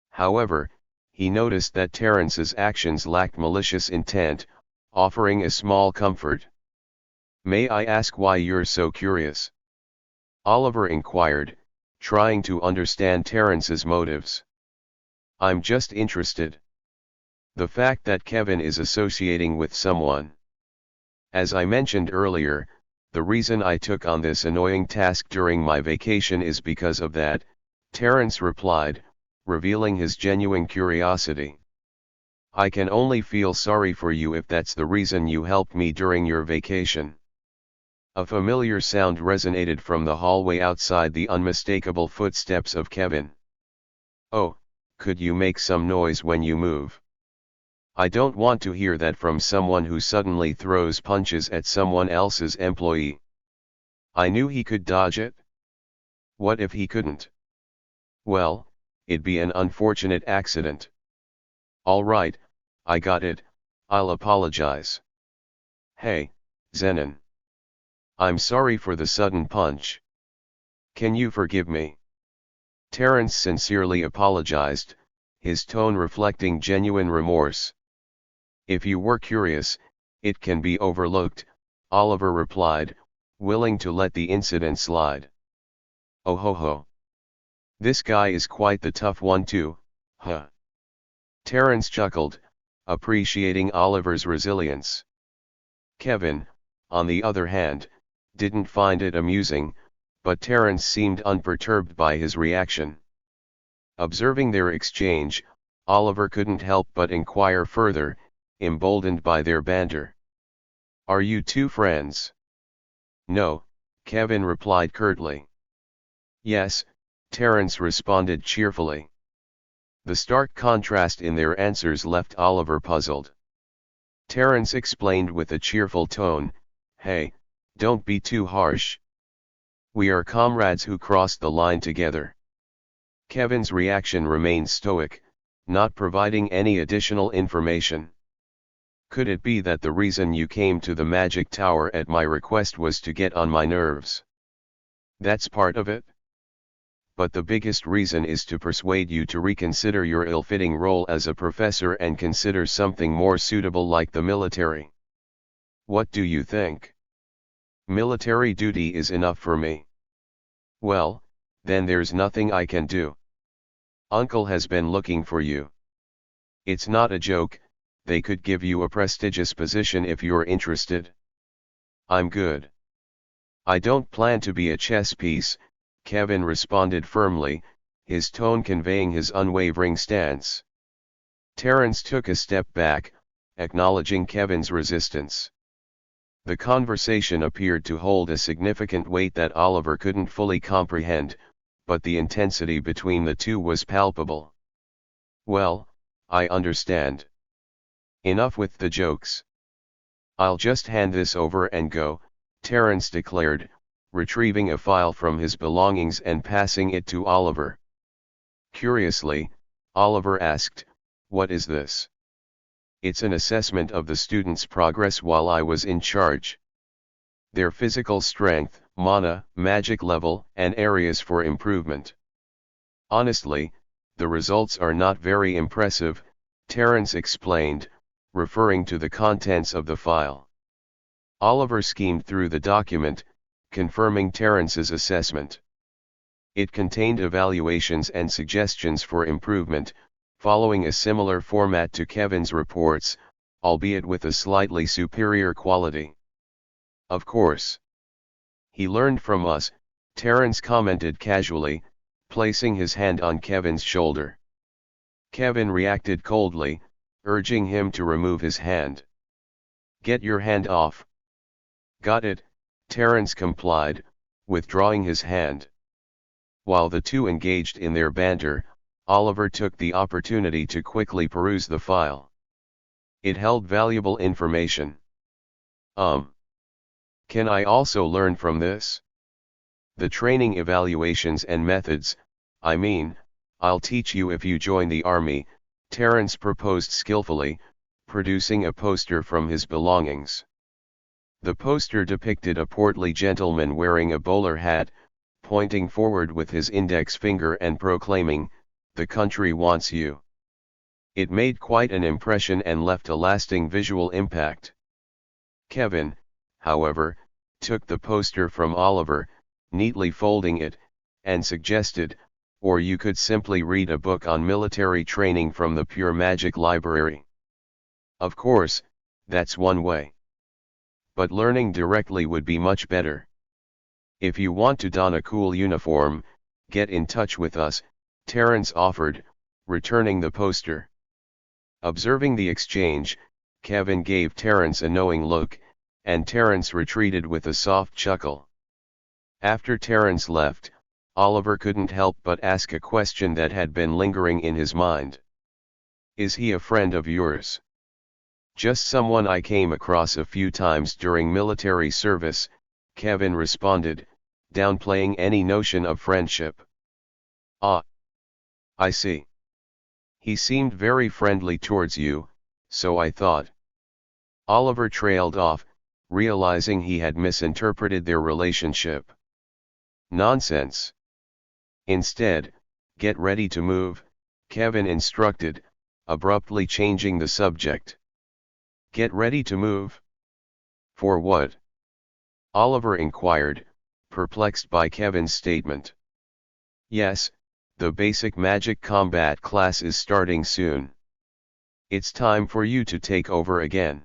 However, he noticed that Terence's actions lacked malicious intent, offering a small comfort. "May I ask why you're so curious?" Oliver inquired, trying to understand Terence's motives. "I'm just interested. The fact that Kevin is associating with someone. As I mentioned earlier, the reason I took on this annoying task during my vacation is because of that," Terence replied, revealing his genuine curiosity. "I can only feel sorry for you if that's the reason you helped me during your vacation." A familiar sound resonated from the hallway outside, the unmistakable footsteps of Kevin. "Oh, could you make some noise when you move? I don't want to hear that from someone who suddenly throws punches at someone else's employee." "I knew he could dodge it." "What if he couldn't?" "Well, it'd be an unfortunate accident." "All right, I got it, I'll apologize. Hey, Zenon. I'm sorry for the sudden punch. Can you forgive me? Terence sincerely apologized, his tone reflecting genuine remorse. If you were curious, it can be overlooked, Oliver replied, willing to let the incident slide. Oh ho ho. This guy is quite the tough one too, huh? Terence chuckled, appreciating Oliver's resilience. Kevin, on the other hand, didn't find it amusing, but Terence seemed unperturbed by his reaction. Observing their exchange, Oliver couldn't help but inquire further, emboldened by their banter. Are you two friends? No, Kevin replied curtly. Yes, Terence responded cheerfully. The stark contrast in their answers left Oliver puzzled. Terence explained with a cheerful tone, Hey, don't be too harsh. We are comrades who crossed the line together. Kevin's reaction remained stoic, not providing any additional information. Could it be that the reason you came to the magic tower at my request was to get on my nerves? That's part of it. But the biggest reason is to persuade you to reconsider your ill-fitting role as a professor and consider something more suitable like the military. What do you think? Military duty is enough for me. Well, then there's nothing I can do. Uncle has been looking for you. It's not a joke, they could give you a prestigious position if you're interested. I'm good. I don't plan to be a chess piece, Kevin responded firmly, his tone conveying his unwavering stance. Terence took a step back, acknowledging Kevin's resistance. The conversation appeared to hold a significant weight that Oliver couldn't fully comprehend, but the intensity between the two was palpable. Well, I understand. Enough with the jokes. I'll just hand this over and go, Terence declared, retrieving a file from his belongings and passing it to Oliver. Curiously, Oliver asked, What is this? It's an assessment of the students' progress while I was in charge. Their physical strength, mana, magic level, and areas for improvement. Honestly, the results are not very impressive, Terence explained, referring to the contents of the file. Oliver skimmed through the document, confirming Terence's assessment. It contained evaluations and suggestions for improvement, following a similar format to Kevin's reports, albeit with a slightly superior quality. Of course. He learned from us, Terence commented casually, placing his hand on Kevin's shoulder. Kevin reacted coldly, urging him to remove his hand. Get your hand off. Got it, Terence complied, withdrawing his hand. While the two engaged in their banter, Oliver took the opportunity to quickly peruse the file. It held valuable information. Can I also learn from this? The training evaluations and methods, I'll teach you if you join the army, Terence proposed skillfully, producing a poster from his belongings. The poster depicted a portly gentleman wearing a bowler hat, pointing forward with his index finger and proclaiming, "The country wants you." It made quite an impression and left a lasting visual impact. Kevin, however, took the poster from Oliver, neatly folding it, and suggested, or you could simply read a book on military training from the Pure Magic Library. Of course, that's one way. But learning directly would be much better. If you want to don a cool uniform, get in touch with us, Terence offered, returning the poster. Observing the exchange, Kevin gave Terence a knowing look, and Terence retreated with a soft chuckle. After Terence left, Oliver couldn't help but ask a question that had been lingering in his mind. Is he a friend of yours? Just someone I came across a few times during military service, Kevin responded, downplaying any notion of friendship. Ah. I see. He seemed very friendly towards you, so I thought. Oliver trailed off, realizing he had misinterpreted their relationship. Nonsense. Instead, get ready to move, Kevin instructed, abruptly changing the subject. Get ready to move? For what? Oliver inquired, perplexed by Kevin's statement. Yes, the basic magic combat class is starting soon. It's time for you to take over again.